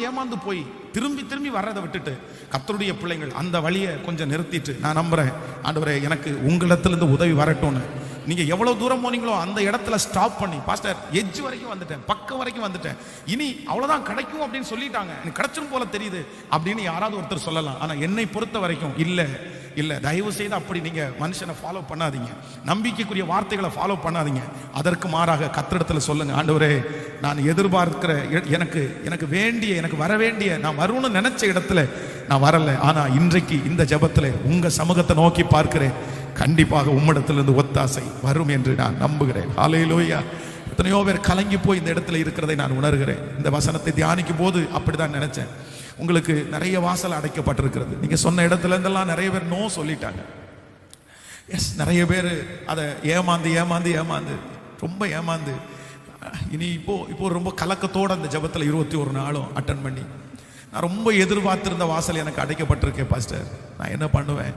ஏமாந்து போய் திரும்பி வர்றதை விட்டுட்டு கர்த்தருடைய பிள்ளைகள் அந்த வழியை கொஞ்சம் நிறுத்திட்டு, நான் நம்புறேன் ஆண்டவரே எனக்கு உங்களிடத்திலிருந்து உதவி வரட்டும்னு நீங்க எவ்வளவு தூரம் போனீங்களோ அந்த இடத்துல ஸ்டாப் பண்ணி, பாஸ்டர் எட்ஜ் வரைக்கும் வந்துட்டேன், பக்கம் வரைக்கும் வந்துட்டேன், இனி அவ்வளவுதான் கிடைக்கும் அப்படின்னு சொல்லிட்டாங்க, எனக்கு கிடைச்சிரும் போல தெரியுது அப்படின்னு யாராவது ஒருத்தர் சொல்லலாம். ஆனா என்னை பொறுத்த வரைக்கும் இல்ல, தயவு செய்து அப்படி நீங்க மனுஷனை ஃபாலோ பண்ணாதீங்க, நம்பிக்கைக்குரிய வார்த்தைகளை ஃபாலோ பண்ணாதீங்க. அதற்கு மாறாக கர்த்தரிடத்துல சொல்லுங்க, ஆண்டவரே நான் எதிர்பார்க்கிற எனக்கு வேண்டிய, எனக்கு வர வேண்டிய, நான் வரும்னு நினைச்ச இடத்துல நான் வரல, ஆனா இன்றைக்கு இந்த ஜெபத்துல உங்க சமூகத்தை நோக்கி பார்க்கிறேன், கண்டிப்பாக உம்மிடத்திலிருந்து ஒத்தாசை வரும் என்று நான் நம்புகிறேன். ஹல்லேலூயா. எத்தனையோ பேர் கலங்கி போய் இந்த இடத்துல இருக்கிறதை நான் உணர்கிறேன். இந்த வசனத்தை தியானிக்கும் போது அப்படிதான் நினைச்சேன். உங்களுக்கு நிறைய வாசல் அடைக்கப்பட்டிருக்கிறது. நீங்க சொன்ன இடத்துல இருந்தெல்லாம் நிறைய பேர் நோ சொல்லிட்டாங்க. எஸ், நிறைய பேர் அதை ஏமாந்து ரொம்ப ஏமாந்து இனி இப்போ ரொம்ப கலக்கத்தோட அந்த ஜபத்தில் 21 நாளும் அட்டன் பண்ணி, நான் ரொம்ப எதிர்பார்த்திருந்த வாசல் எனக்கு அடைக்கப்பட்டிருக்கேன் பாஸ்டர், நான் என்ன பண்ணுவேன்?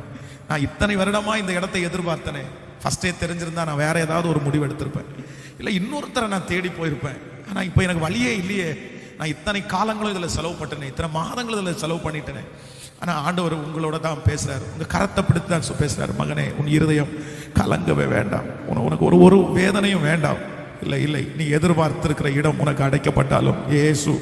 நான் இத்தனை வருடமா இந்த இடத்தை எதிர்பார்த்தனே, ஃபர்ஸ்டே தெரிஞ்சிருந்தா நான் வேற ஏதாவது ஒரு முடிவு எடுத்திருப்பேன், இல்லை இன்னொருத்தரை நான் தேடி போயிருப்பேன். ஆனால் இப்போ எனக்கு வழியே இல்லையே, நான் இத்தனை காலங்களும் இதில் செலவு பண்ணிட்டேன், இத்தனை மாதங்களும் இதில் செலவு பண்ணிட்டேனே. ஆனால் ஆண்டவர் உங்களோட தான் பேசுறாரு, உங்க கரத்தை பிடித்து தான் பேசுறாரு, மகனே உன் இருதயம் கலங்கவே வேண்டாம், உனக்கு ஒரு வேதனையும் வேண்டாம். இல்லை, நீ எதிர்பார்த்திருக்கிற இடம் உனக்கு அடைக்கப்பட்டாலும் இயேசு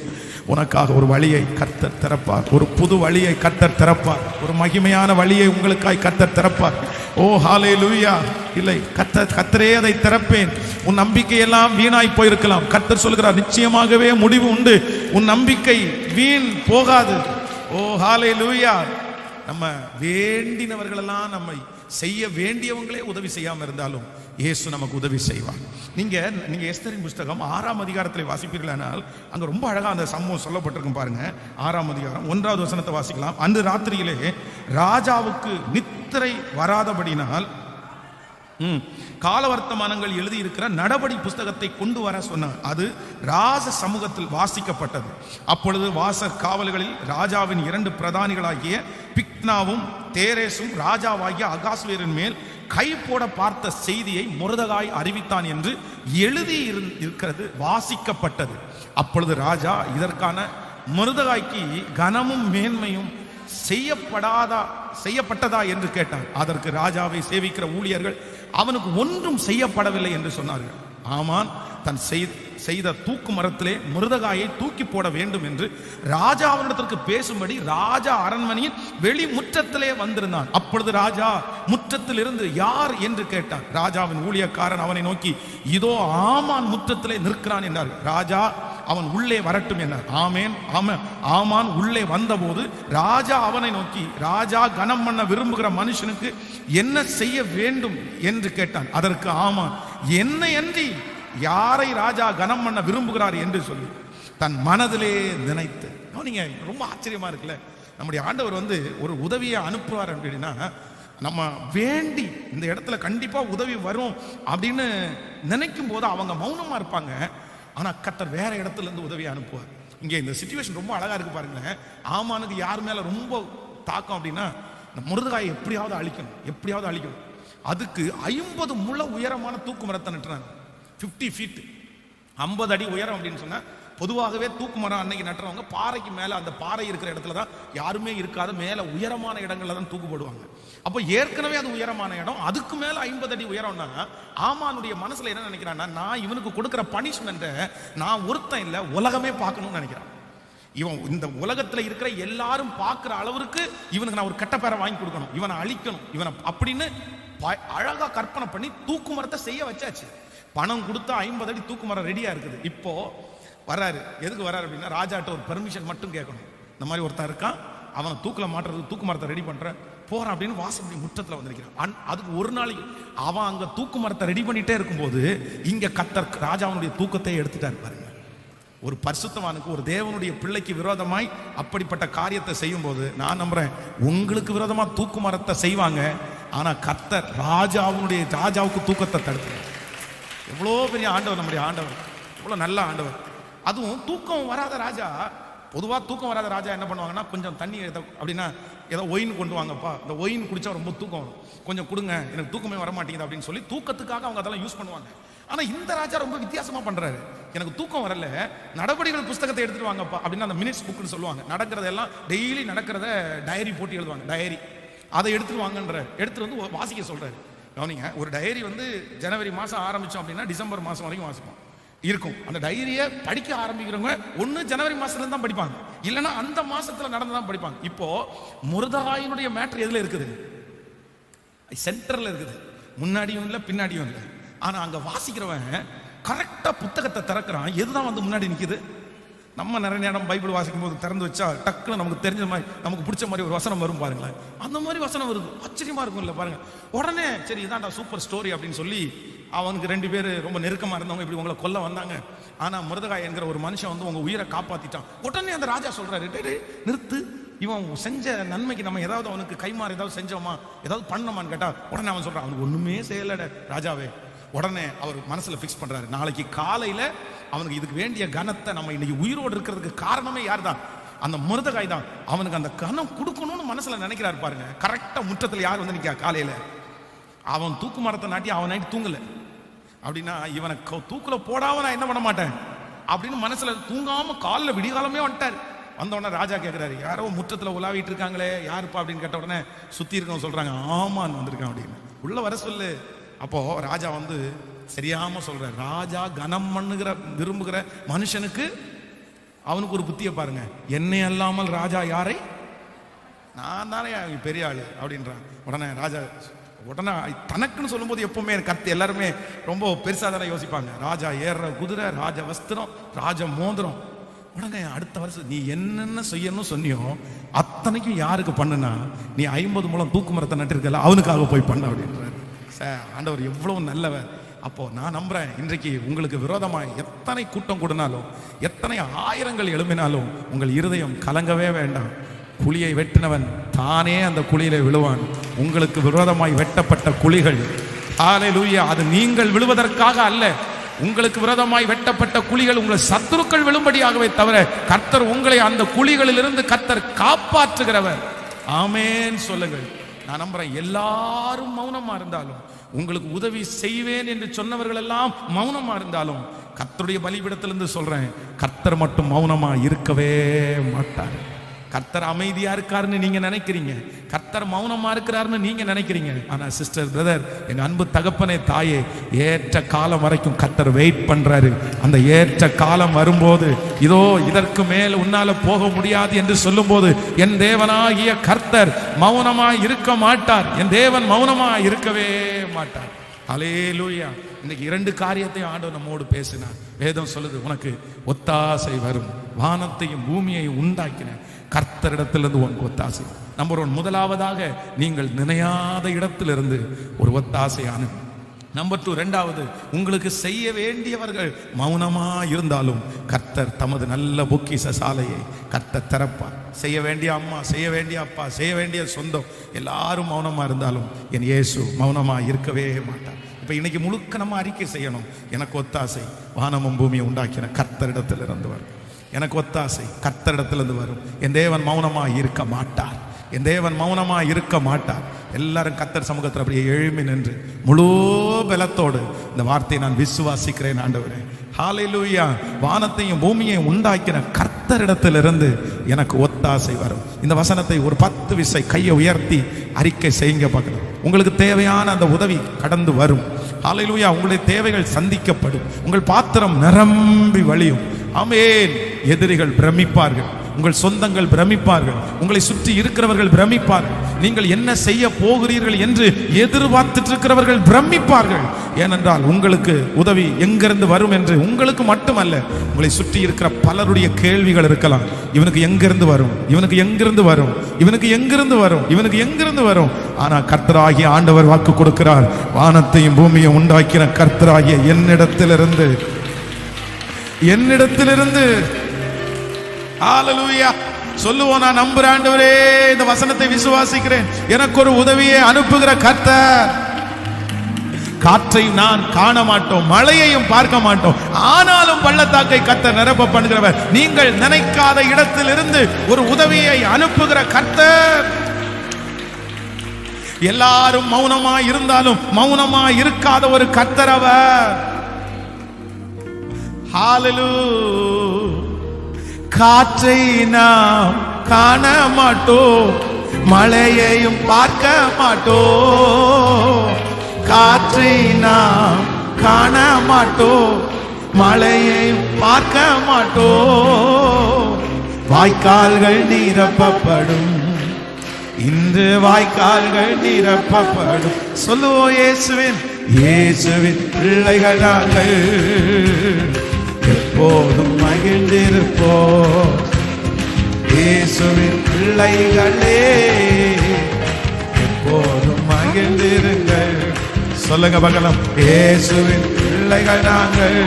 உனக்காக ஒரு வழியை கர்த்தர் திறப்பார், ஒரு புது வழியை கர்த்தர் திறப்பார், ஒரு மகிமையான வழியை உங்களுக்காய் கர்த்தர் திறப்பார். ஓ ஹல்லேலூயா. இல்லை, கர்த்தரே அதை திறப்பேன். உன் நம்பிக்கையெல்லாம் வீணாய் போயிருக்கலாம், கர்த்தர் சொல்கிறார் நிச்சயமாகவே முடிவு உண்டு, உன் நம்பிக்கை வீண் போகாது. ஓ ஹல்லேலூயா. நம்ம வேண்டினவர்களெல்லாம் நம்மை செய்ய வேண்டியவங்களே உதவி செய்யாம இருந்தாலும் இயேசு நமக்கு உதவி செய்வார். நீங்க எஸ்தரின் புஸ்தகம் 6ஆம் அதிகாரத்தில் வாசிப்பீர்களானால் அங்க ரொம்ப அழகா அந்த சம்பவம் சொல்லப்பட்டிருக்கும் பாருங்க. 6ஆம் அதிகாரம் 1வது வசனத்தை வாசிக்கலாம். அன்று ராத்திரியிலே ராஜாவுக்கு நித்திரை வராதபடினால் காலவர்த்தமானங்கள் எழுதியிருக்கிற நடபடி புஸ்தகத்தை கொண்டு வர சொன்னார். அது ராஜ சமூகத்தில் வாசிக்கப்பட்டது. அப்பொழுது வாசற் காவல்களில் ராஜாவின் 2 பிரதானிகளாகிய பிக்னாவும் தேரேசும் ராஜாவாகிய அகாஸ்வேரின் மேல் கை போட பார்த்த செய்தியை மொர்தெகாய் அறிவித்தான் என்று எழுதி இருக்கிறது வாசிக்கப்பட்டது. அப்பொழுது ராஜா இதற்கான மொர்தெகாய்க்கு கனமும் மேன்மையும் செய்யப்பட்டதா என்று கேட்டான். அதற்கு ராஜாவை சேவிக்கிற ஊழியர்கள் அவனுக்கு ஒன்றும் செய்யப்படவில்லை என்று சொன்னார்கள். ஆமான் தன் செய்த தூக்கு மரத்திலே மொர்தெகாயை தூக்கி போட வேண்டும் என்று ராஜா அவனிடத்திற்கு பேசும்படி ராஜா அரண்மனையின் வெளி முற்றத்திலே வந்திருந்தான். அப்பொழுது ராஜா முற்றத்தில் இருந்து யார் என்று கேட்டான். ராஜாவின் ஊழியக்காரன் அவனை நோக்கி, இதோ ஆமான் முற்றத்திலே நிற்கிறான் என்றார். ராஜா அவன் உள்ளே வரட்டும் என்றார். ஆமான் உள்ளே வந்தபோது ராஜா அவனை நோக்கி, ராஜா கனம் பண்ண விரும்புகிற மனுஷனுக்கு என்ன செய்ய வேண்டும் என்று கேட்டான். அதற்கு ஆமான், என்னை அன்றி யாரை ராஜா கனம் பண்ண விரும்புகிறார் என்று சொல்லி தன் மனதிலே நினைத்து. நீங்க ரொம்ப ஆச்சரியமா இருக்குல்ல, நம்முடைய ஆண்டவர் ஒரு உதவியை அனுப்புவார் அப்படின்னா நம்ம வேண்டி இந்த இடத்துல கண்டிப்பா உதவி வரும் அப்படின்னு நினைக்கும் போது அவங்க மௌனமா இருப்பாங்க. ஆனா கர்த்தர் வேற இடத்துல இருந்து உதவியை அனுப்புவார். இங்க இந்த சிச்சுவேஷன் ரொம்ப அழகா இருக்கு பாருங்களேன். ஆமானுக்கு யார் மேல ரொம்ப தாக்கம் அப்படின்னா, மொர்தெகாயை எப்படியாவது அழிக்கணும். அதுக்கு 50 முழ உயரமான தூக்கு மரத்தை நட்டுறாங்க. 50 feet 50 அடி உயரம் அப்படின்னு சொன்னா, பொதுவாகவே தூக்கு மரம் அன்னைக்கு நட்டுறவங்க பாறைக்கு மேல, அந்த பாறை இருக்கிற இடத்துல தான், யாருமே இருக்காத மேல உயரமான இடங்கள்ல தான் தூக்கு போடுவாங்க. அப்போ ஏற்கனவே அது உயரமான இடம், அதுக்கு மேல 50 அடி உயரம்னா ஆமானுடைய மனசுல என்ன நினைக்கிறான்னா, நான் இவனுக்கு கொடுக்கிற பனிஷ்மெண்ட்டை நான் ஒருத்தன் இல்லை உலகமே பார்க்கணும்னு நினைக்கிறான். இவன் இந்த உலகத்துல இருக்கிற எல்லாரும் பார்க்கிற அளவுக்கு இவனுக்கு நான் ஒரு கெட்ட பேரை வாங்கி கொடுக்கணும், இவனை அழிக்கணும், இவனை அப்படின்னு அழகா கற்பனை பண்ணி தூக்கு மரத்தை செய்ய வச்சாச்சு. பணம் கொடுத்தா 50 அடி தூக்கு மரம் ரெடியா இருக்குது. இப்போ வர்றாரு. எதுக்கு வர்றாரு அப்படின்னா, ராஜாட்ட ஒரு பெர்மிஷன் மட்டும் கேட்கணும். இந்த மாதிரி ஒருத்தன் இருக்கான், அவனை தூக்கில் மாட்டுறது, தூக்கு மரத்தை ரெடி பண்ற போறான் அப்படின்னு வாசப்படி முற்றத்தில் வந்திருக்கிறான். அதுக்கு ஒரு நாளைக்கு அவன் அங்க தூக்கு மரத்தை ரெடி பண்ணிட்டே இருக்கும்போது இங்க கர்த்தர் ராஜாவுடைய தூக்கத்தை எடுத்துட்டாரு பாருங்க. ஒரு பரிசுத்தவானுக்கு, ஒரு தேவனுடைய பிள்ளைக்கு விரோதமாய் அப்படிப்பட்ட காரியத்தை செய்யும் போது நான் நம்புறேன் உங்களுக்கு விரோதமா தூக்கு மரத்தை செய்வாங்க. ஆனா கர்த்தர் ராஜாவுக்கு தூக்கத்தை தடுத்து. எவ்வளோ பெரிய ஆண்டவர் நம்முடைய ஆண்டவர், எவ்வளோ நல்ல ஆண்டவர். அதுவும் தூக்கம் வராத ராஜா பொதுவாக தூக்கம் வராத ராஜா என்ன பண்ணுவாங்கன்னா, கொஞ்சம் தண்ணி அப்படின்னா ஏதோ ஒயின் கொண்டு வாங்கப்பா, இந்த ஒயின் குடிச்சா ரொம்ப தூக்கம் வரும், கொஞ்சம் கொடுங்க, எனக்கு தூக்கமே வர மாட்டேங்குது அப்படின்னு சொல்லி தூக்கத்துக்காக அவங்க அதெல்லாம் யூஸ் பண்ணுவாங்க. ஆனா இந்த ராஜா ரொம்ப வித்தியாசமா பண்றாரு. எனக்கு தூக்கம் வரல, நடபடிகள் புஸ்தகத்தை எடுத்துட்டு வாங்கப்பா அப்படின்னு அந்த மினிட்ஸ் புக்னு சொல்லுவாங்க. நடக்கிறதெல்லாம் டெய்லி நடக்கிறத டைரி போட்டு எழுதுவாங்க, டைரி. அதை எடுத்துட்டு வாங்கன்ற, எடுத்துட்டு வந்து வாசிக்க சொல்றாரு. கவனிங்க, ஒரு டைரி வந்து ஜனவரி மாசம் ஆரம்பிச்சோம் அப்படின்னா டிசம்பர் மாசம் வரைக்கும் வாசிப்போம் இருக்கும். அந்த டைரியை படிக்க ஆரம்பிக்கிறவங்க ஒண்ணு ஜனவரி மாசத்துல தான் படிப்பாங்க, இல்லைன்னா அந்த மாசத்துல நடந்துதான் படிப்பாங்க. இப்போ முருதகாயினுடைய மேட்டர் எதுல இருக்குது? சென்டர்ல இருக்குது, முன்னாடியும் இல்லை பின்னாடியும் இல்லை. ஆனா அங்க வாசிக்கிறவன் கரெக்டா புத்தகத்தை திறக்கிறான். எதுதான் வந்து முன்னாடி நிக்குது? நம்ம நிறைய நேரம் பைபிள் வாசிக்கும் போது திறந்து வச்சா டக்குன்னு நமக்கு தெரிஞ்ச மாதிரி, நமக்கு பிடிச்ச மாதிரி ஒரு வசனம் வரும் பாருங்களேன். அந்த மாதிரி வசனம் வருது, ஆச்சரியமா இருக்கும் இல்ல பாருங்க. உடனே சரி இதான்டா சூப்பர் ஸ்டோரி அப்படின்னு சொல்லி அவனுக்கு 2 பேர் ரொம்ப நெருக்கமா இருந்தவங்க இப்படி உங்களை கொல்ல வந்தாங்க. ஆனா முருதகாய் என்கிற ஒரு மனுஷன் வந்து உங்க உயிரை காப்பாத்திட்டான். உடனே அந்த ராஜா சொல்றாரு, நிறுத்து, இவன் செஞ்ச நன்மைக்கு நம்ம ஏதாவது அவனுக்கு கைமாறு ஏதாவது செஞ்சோமா, ஏதாவது பண்ணோமான்னு கேட்டா உடனே அவன் சொல்றான், அவனுக்கு ஒண்ணுமே செய்யலட ராஜாவே. உடனே அவர் மனசுல பிக்ஸ் பண்றாரு, நாளைக்கு காலையில அவனுக்கு இதுக்கு வேண்டிய கனத்தை, நம்ம இன்னைக்கு உயிரோடு இருக்கிறதுக்கு காரணமே யார் தான்? அந்த முருதகாய் தான். அவனுக்கு அந்த கனம் கொடுக்கணும்னு மனசுல நினைக்கிறாரு பாருங்க. கரெக்டா முற்றத்துல யார் வந்து நிக்கா? காலையில அவன் தூக்கு மரத்தை நாட்டி அவன் நைட்டு தூங்கல அப்படின்னா, இவனை தூக்குல போடாம நான் என்ன பண்ண மாட்டேன் அப்படின்னு மனசுல தூங்காம காலைல விடிகாலமே வந்துட்டாரு. வந்த உடனே ராஜா கேட்கிறாரு, யாரோ முற்றத்துல உலாவிட்டு இருக்காங்களே, யாருப்பா அப்படின்னு கேட்ட உடனே சுத்தி இருக்கவங்க சொல்றாங்க, ஆமான்னு வந்திருக்கான் அப்படின்னு. உள்ள வர சொல்லு. அப்போ ராஜா வந்து சரியாம சொல்ற, ராஜா கனம் பண்ணுகிற விரும்புகிற மனுஷனுக்கு அவனுக்கு ஒரு புத்திய பாருங்க, என்னை அல்லாமல் ராஜா யாரை? நான் தானே பெரிய ஆளு அப்படின்றான். உடனே ராஜா உடனே தனக்குன்னு சொல்லும் போது எப்பவுமே கத்து எல்லாருமே ரொம்ப பெருசா தானே யோசிப்பாங்க. ராஜா ஏற குதிரை, ராஜ வஸ்திரம், ராஜ மோதிரம். உடனே அடுத்த வருஷம் நீ என்னென்ன செய்யணும்னு சொன்னியோ அத்தனைக்கும் யாருக்கு பண்ணுனா, நீ 50 முழம் தூக்கு மரத்தை நட்டிருக்கல அவனுக்காக போய் பண்ண அப்படின்றாரு. ஆண்டவர் எவ்வளவு நல்லவர். அப்போ நான் நம்புறேன், இன்றைக்கு உங்களுக்கு விரோதமாய் எத்தனை கூட்டம் கூடினாலும், எத்தனை ஆயிரங்கள் எழும்பினாலும் உங்கள் இருதயம் கலங்கவே வேண்டாம். குழியை வெட்டினவன் தானே அந்த குழியிலே விழுவான். உங்களுக்கு விரோதமாய் வெட்டப்பட்ட குழிகள், ஹல்லேலூயா, அது நீங்கள் விழுவதற்காக அல்ல. உங்களுக்கு விரோதமாய் வெட்டப்பட்ட குழிகள் உங்கள் சத்துருக்கள் விழும்படியாகவே தவிர, கர்த்தர் உங்களை அந்த குழிகளிலிருந்து கர்த்தர் காப்பாற்றுகிறவர். ஆமென் சொல்லுங்கள். நான் நம்புறேன், எல்லாரும் மௌனமா இருந்தாலும், உங்களுக்கு உதவி செய்வேன் என்று சொன்னவர்கள் எல்லாம் மௌனமா இருந்தாலும், கர்த்தருடைய பலிபீடத்திலிருந்து சொல்றேன், கர்த்தர் மட்டும் மௌனமா இருக்கவே மாட்டார். கர்த்தர் அமைதியா இருக்காருன்னு நீங்க நினைக்கிறீங்க, கர்த்தர் மௌனமா இருக்கிறாருன்னு நீங்க நினைக்கிறீங்க. ஆனா சிஸ்டர், பிரதர், எங்க அன்பு தகப்பனே, தாயே, ஏற்ற காலம் வரைக்கும் கர்த்தர் வெயிட் பண்றாரு. அந்த ஏற்ற காலம் வரும்போது, இதோ இதற்கு மேல் உன்னால போக முடியாது என்று சொல்லும் போது, என் தேவனாகிய கர்த்தர் மௌனமா இருக்க மாட்டார். என் தேவன் மௌனமா இருக்கவே மாட்டார். ஹல்லேலூயா. இன்னைக்கு 2 காரியத்தையும் ஆண்டவர் நம்மோடு பேசினார். வேதம் சொல்லுது, உனக்கு ஒத்தாசை வரும். வானத்தையும் பூமியையும் உண்டாக்கின கர்த்தரிடத்திலிருந்து உனக்கு ஒத்தாசை. நம்பர் 1, முதலாவதாக நீங்கள் நினையாத இடத்திலிருந்து ஒரு ஒத்தாசையான. நம்பர் 2, இரண்டாவது, உங்களுக்கு செய்ய வேண்டியவர்கள் மௌனமா இருந்தாலும் கர்த்தர் தமது நல்ல பொக்கிஷ சாலையை கர்த்தர் திறப்பார். செய்ய வேண்டிய அம்மா, செய்ய வேண்டிய அப்பா, செய்ய வேண்டிய சொந்தம் எல்லாரும் மௌனமா இருந்தாலும் என் இயேசு மௌனமா இருக்கவே மாட்டார். இப்ப இன்னைக்கு முழுக்க நம்ம அறிக்கை செய்யணும், எனக்கு ஒத்தாசை வானமும் பூமியை உண்டாக்கின கர்த்தரிடத்திலிருந்து வரும். எனக்கு ஒத்தாசை கர்த்தரிடத்திலிருந்து வரும். என் தேவன் மௌனமா இருக்க மாட்டார். என் தேவன் மௌனமா இருக்க மாட்டார். எல்லாரும் கர்த்தர் சமூகத்தில் அப்படியே எழும்பி நின்று முழு பலத்தோடு இந்த வார்த்தையை நான் விசுவாசிக்கிறேன். ஆண்டவரே, ஹல்லேலூயா. வானத்தையும் பூமியையும் உண்டாக்கின கர்த்தரிடத்திலிருந்து எனக்கு ஒத்தாசை வரும். இந்த வசனத்தை ஒரு 10 விசை கையை உயர்த்தி அறிக்கை செய்யுங்க பார்க்கலாம். உங்களுக்கு தேவையான அந்த உதவி கடந்து வரும். ஹல்லேலூயா. உங்களுடைய தேவைகள் சந்திக்கப்படும். உங்கள் பாத்திரம் நிரம்பி வழியும். ஆமென். எதிரிகள் பிரமிப்பார்கள், உங்கள் சொந்தங்கள் பிரமிப்பார்கள், உங்களை சுற்றி இருக்கிறவர்கள் பிரமிப்பார்கள். நீங்கள் என்ன செய்ய போகிறீர்கள் என்று எதிர்பார்த்துட்டு இருக்கிறவர்கள் பிரமிப்பார்கள். ஏனென்றால் உங்களுக்கு உதவி எங்கிருந்து வரும் என்று உங்களுக்கு மட்டுமல்ல, உங்களை சுற்றி இருக்கிற பலருடைய கேள்விகள் இருக்கலாம். இவனுக்கு எங்கிருந்து வரும், இவனுக்கு எங்கிருந்து வரும், இவனுக்கு எங்கிருந்து வரும், இவனுக்கு எங்கிருந்து வரும். ஆனா கர்த்தராகிய ஆண்டவர் வாக்கு கொடுக்கிறார், வானத்தையும் பூமியையும் உண்டாக்கின கர்த்தராகிய என்னிடத்திலிருந்து ஹல்லேலூயா சொல்லுவோம். நான் நம்புறேன் ஆண்டவரே, இந்த வசனத்தை விசுவாசிக்கிறேன். எனக்கு ஒரு உதவியை அனுப்புகிற கர்த்தர், காற்றை நான் காண மாட்டோம், மழையையும் பார்க்க மாட்டோம், ஆனாலும் பள்ளத்தாக்கை கர்த்தர் நிரப்ப பண்ணுகிறவர். நீங்கள் நினைக்காத இடத்தில் இருந்து ஒரு உதவியை அனுப்புகிற கர்த்தர். எல்லாரும் மௌனமா இருந்தாலும் மௌனமா இருக்காத ஒரு கர்த்தர் அவர். ஹalleluya. காற்றை நாம் காண மாட்டோம், மழையையும் பார்க்க மாட்டோம். காற்றை நாம் காண மாட்டோம், மழையையும் பார்க்க மாட்டோம். வாய்க்கால்கள் நிரப்பப்படும், இன்று வாய்க்கால்கள் நிரப்பப்படும். சொல்லுவோம், இயேசுவின் பிள்ளைகள் நாங்கள், எப்போதும் மகிழ்ந்திருப்போம். இயேசுவின் பிள்ளைகளே, எப்போதும் மகிழ்ந்திருங்கள். சொல்லுங்க பகலம், இயேசுவின் பிள்ளைகள் நாங்கள்,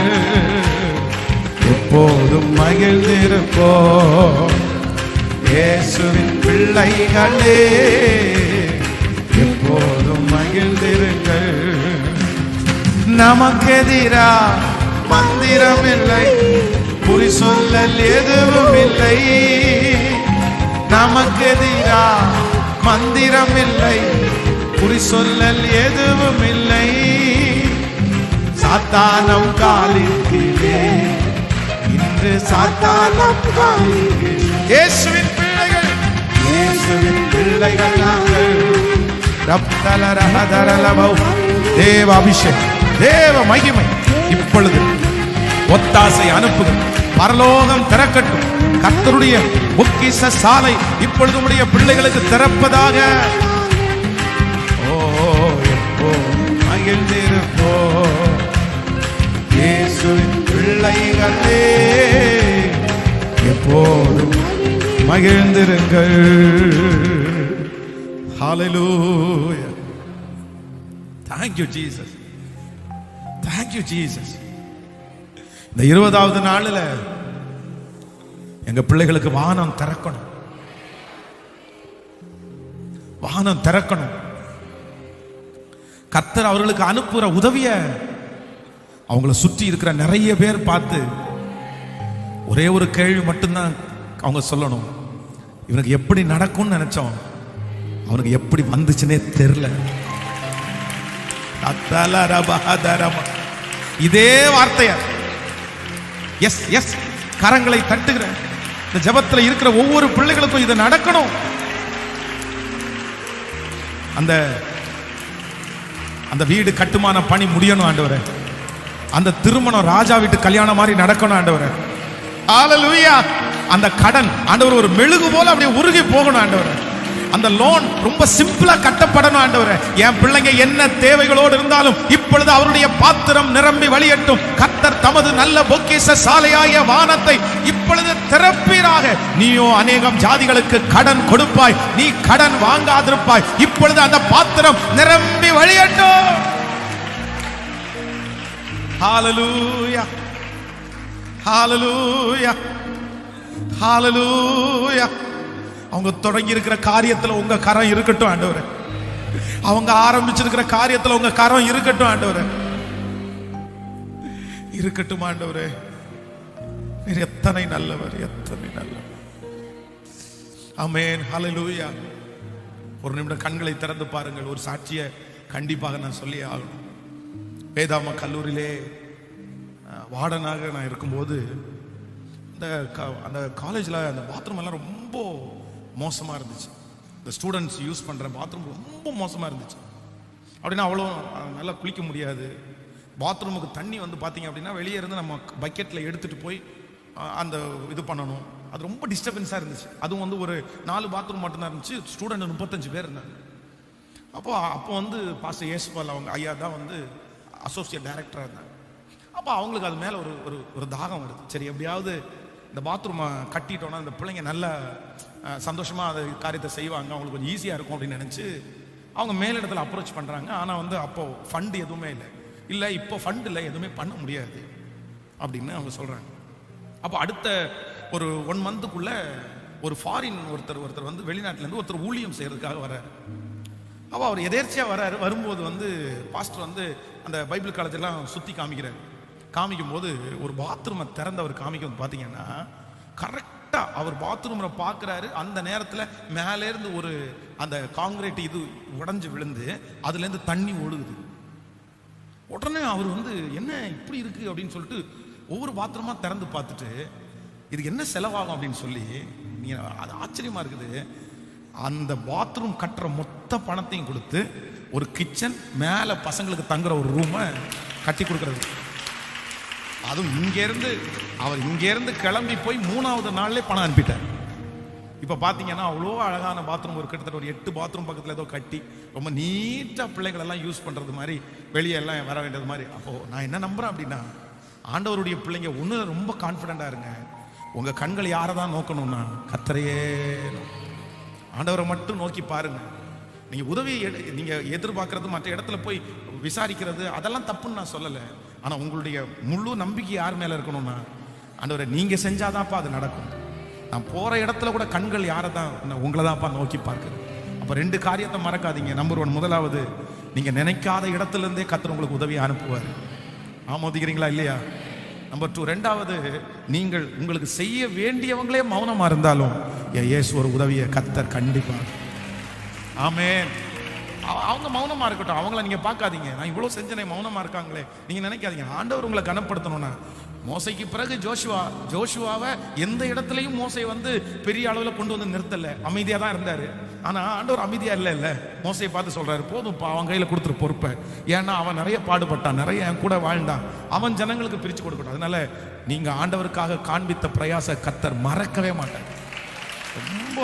எப்போதும் மகிழ்ந்திருப்போம். இயேசுவின் பிள்ளைகளே, எப்போதும் மகிழ்ந்திருங்கள். நமக்கெதிரா மந்திரம் இல்லை, குறி சொல்லல் எதுவும் இல்லை. நமக்கெதிரா மந்திரம் இல்லை, குறி சொல்லல் எதுவும் இல்லை. சாத்தானம் காலின் கீழே, இன்று சாத்தானம் காலின் கீழே. இயேசுவின் பிள்ளைகள், இயேசுவின் பிள்ளைகள் நாங்கள். தேவ அபிஷேகம், தேவ மகிமை இப்பொழுது ஒத்தாசை அனுப்புங்கள். பரலோகம் திறக்கட்டும். கர்த்தருடைய பொக்கிஷ சாலை இப்பொழுது உடைய பிள்ளைகளுக்கு திறப்பதாக. ஓ, எப்போ மகிழ்ந்திருப்போ இயேசுவின் பிள்ளைகளே, எப்போதும் மகிழ்ந்திருங்கள். ஹalleluya. Thank you Jesus. Thank you Jesus. இந்த 20வது நாளில் எங்க பிள்ளைகளுக்கு வானம் திறக்கணும், வானம் திறக்கணும். கர்த்தர் அவர்களுக்கு அனுப்புகிற உதவிய அவங்கள சுற்றி இருக்கிற நிறைய பேர் பார்த்து ஒரே ஒரு கேள்வி மட்டும்தான் அவங்க சொல்லணும், இவனுக்கு எப்படி நடக்கும்னு நினைச்சோம், அவனுக்கு எப்படி வந்துச்சுன்னே தெரியல. இதே வார்த்தைய எஸ் எஸ் கரங்களை தட்டுகிற இந்த ஜெபத்தில் இருக்கிற ஒவ்வொரு பிள்ளைகளுக்கும் இது நடக்கணும். அந்த அந்த வீடு கட்டுமான பணி முடியணும் ஆண்டவரே. அந்த திருமணம் ராஜா வீட்டு கல்யாணம் மாதிரி நடக்கணும் ஆண்டவரே. ஹalleluya. அந்த கடன் ஆண்டவர் ஒரு மெழுகு போல அப்படியே உருகி போகணும் ஆண்டவரே. அந்த லோன் ரொம்ப சிம்பிளா கட்டப்படணும் ஆண்டவரே. என் பிள்ளைங்க என்ன தேவைகளோடு இருந்தாலும் இப்பொழுது அவருடைய பாத்திரம் நிரம்பி வழியட்டும். கர்த்தர் தமது நல்ல பொக்கிஷ சாலையாய வானத்தை இப்பொழுது திறப்பீராக. நீயோ அநேகம் ஜாதிகளுக்கு கடன் கொடுப்பாய், நீ கடன் வாங்காதிருப்பாய். இப்பொழுது அந்த பாத்திரம் நிரம்பி வழியட்டும். ஹalleluya, ஹalleluya, ஹalleluya. அவங்க தொடங்கி இருக்கிற காரியத்துல உங்க கரம் இருக்கட்டும் ஆண்டவரே. அவங்க ஆரம்பிச்சிருக்கிற காரியத்துல உங்க கரம் இருக்கட்டும் ஆண்டவரே. இருக்கட்டும் ஆண்டவரே. நீர் எத்தனை நல்லவர், எத்தனை நல்லவர். ஆமென். ஹalleluya. ஒரு நிமிடம் கண்களை திறந்து பாருங்கள். ஒரு சாட்சியை கண்டிப்பாக நான் சொல்லி ஆகணும். வேதாம கல்லூரியிலே வார்டனாக நான் இருக்கும்போது அந்த காலேஜில் அந்த பாத்ரூம் எல்லாம் ரொம்ப மோசமாக இருந்துச்சு. இந்த ஸ்டூடெண்ட்ஸ் யூஸ் பண்ணுற பாத்ரூம் ரொம்ப மோசமாக இருந்துச்சு. அப்படின்னா அவ்வளோ நல்லா குளிக்க முடியாது. பாத்ரூமுக்கு தண்ணி வந்து பார்த்தீங்க அப்படின்னா வெளியே இருந்து நம்ம பக்கெட்டில் எடுத்துகிட்டு போய் அந்த இது பண்ணணும். அது ரொம்ப டிஸ்டர்பன்ஸாக இருந்துச்சு. அதுவும் வந்து ஒரு 4 பாத்ரூம் மட்டும்தான் இருந்துச்சு. ஸ்டூடெண்ட் 35 பேர் இருந்தாங்க. அப்போ வந்து பாஸ்டர் ஏசுபால் அவங்க ஐயா தான் வந்து அசோசியேட் டைரக்டராக இருந்தாங்க. அப்போ அவங்களுக்கு அது மேலே ஒரு தாகம் வருது. சரி, எப்படியாவது இந்த பாத்ரூமை கட்டிட்டோன்னா இந்த பிள்ளைங்க நல்ல சந்தோஷமாக அது காரியத்தை செய்வாங்க, அவங்களுக்கு கொஞ்சம் ஈஸியாக இருக்கும் அப்படின்னு நினச்சி அவங்க மேலிடத்தில் அப்ரோச் பண்ணுறாங்க. ஆனால் வந்து அப்போது ஃபண்டு எதுவுமே இல்லை, இப்போ ஃபண்ட் இல்லை, எதுவுமே பண்ண முடியாது அப்படின்னு அவங்க சொல்கிறாங்க. அப்போ அடுத்த ஒரு 1 மந்த்துக்குள்ளே ஒரு ஃபாரின் ஒருத்தர் வந்து வெளிநாட்டிலேருந்து ஒருத்தர் ஊழியம் செய்கிறதுக்காக வர. அப்போ அவர் எதேர்ச்சியாக வர்றாரு. வரும்போது வந்து பாஸ்டர் வந்து அந்த பைபிள் காலேஜெல்லாம் சுற்றி காமிக்கிறார். காமிக்கும் போது ஒரு பாத்ரூமை திறந்து அவர் காமிக்கும் பார்த்தீங்கன்னா, கரெக்டாக அவர் பாத்ரூமை பார்க்குறாரு. அந்த நேரத்தில் மேலேருந்து ஒரு அந்த காங்கிரீட் இது உடஞ்சி விழுந்து அதுலேருந்து தண்ணி ஒழுகுது. உடனே அவர் வந்து என்ன இப்படி இருக்கு அப்படின்னு சொல்லிட்டு ஒவ்வொரு பாத்ரூமா திறந்து பார்த்துட்டு, இதுக்கு என்ன செலவாகும் அப்படின்னு சொல்லி அது ஆச்சரியமா இருக்குது. அந்த பாத்ரூம் கட்டுற மொத்த பணத்தையும் கொடுத்து ஒரு கிச்சன், மேலே பசங்களுக்கு தங்குற ஒரு ரூமை கட்டி கொடுக்கறது. அதுவும் இங்கேருந்து கிளம்பி போய் 3வது நாள்லேயே பணம் அனுப்பிட்டார். இப்போ பார்த்தீங்கன்னா அவ்வளோ அழகான பாத்ரூம், ஒரு கிட்டத்தட்ட ஒரு 8 பாத்ரூம் பக்கத்தில் ஏதோ கட்டி ரொம்ப நீட்டாக பிள்ளைங்களெல்லாம் யூஸ் பண்ணுறது மாதிரி, வெளியே எல்லாம் வர வேண்டியது மாதிரி. அப்போது நான் என்ன நம்புகிறேன் அப்படின்னா, ஆண்டவருடைய பிள்ளைங்க ஒன்று ரொம்ப கான்ஃபிடென்ட்டாக இருங்க. உங்கள் கண்கள் யாரை தான் நோக்கணும்னா கர்த்தரையே, ஆண்டவரை மட்டும் நோக்கி பாருங்க. நீங்கள் உதவி நீங்கள் எதிர்பார்க்கறது, மற்ற இடத்துல போய் விசாரிக்கிறது, அதெல்லாம் தப்புன்னு நான் சொல்லலை. ஆனால் உங்களுடைய முழு நம்பிக்கை யார் மேலே இருக்கணும்னா, ஆண்டவரை நீங்கள் செஞ்சாதான்ப்பா அது நடக்கும். நான் போகிற இடத்துல கூட கண்கள் யாரை தான், உங்களை தான்ப்பா நோக்கி பார்க்குறேன். அப்போ 2 காரியத்தை மறக்காதீங்க. நம்பர் 1, முதலாவது, நீங்கள் நினைக்காத இடத்துலேருந்தே கர்த்தர் உங்களுக்கு உதவியை அனுப்புவார். ஆமோதிக்கிறீங்களா இல்லையா? நம்பர் 2, ரெண்டாவது, நீங்கள் உங்களுக்கு செய்ய வேண்டியவங்களே மௌனமா இருந்தாலும் இயேசு ஒரு உதவியை கர்த்தர் கண்டிப்பாக. ஆமென். அவங்க மௌனமா இருக்கட்டும், அவங்கள நீங்க பார்க்காதீங்க. நான் இவ்வளவு செஞ்சனே மௌனமா இருக்காங்களே நீங்க நினைக்காதீங்க. ஆண்டவர் உங்களை கனப்படுத்தணும்னா, மோசைக்கு பிறகு ஜோஷுவாவை எந்த இடத்துலையும் மோசை வந்து பெரிய அளவில் கொண்டு வந்து நிறுத்தல, அமைதியா தான் இருந்தாரு. ஆனா ஆண்டவர் அமைதியா இல்ல மோசையை பார்த்து சொல்றாரு, போதும் அவன் கையில கொடுத்துரு பொறுப்பை. ஏன்னா அவன் நிறைய பாடுபட்டான், நிறைய என் கூட வாழ்ந்தான், அவன் ஜனங்களுக்கு பிரிச்சு கொடுக்கட்டும். அதனால நீங்க ஆண்டவருக்காக காண்பித்த பிரயாச கர்த்தர் மறக்கவே மாட்டார். ரொம்ப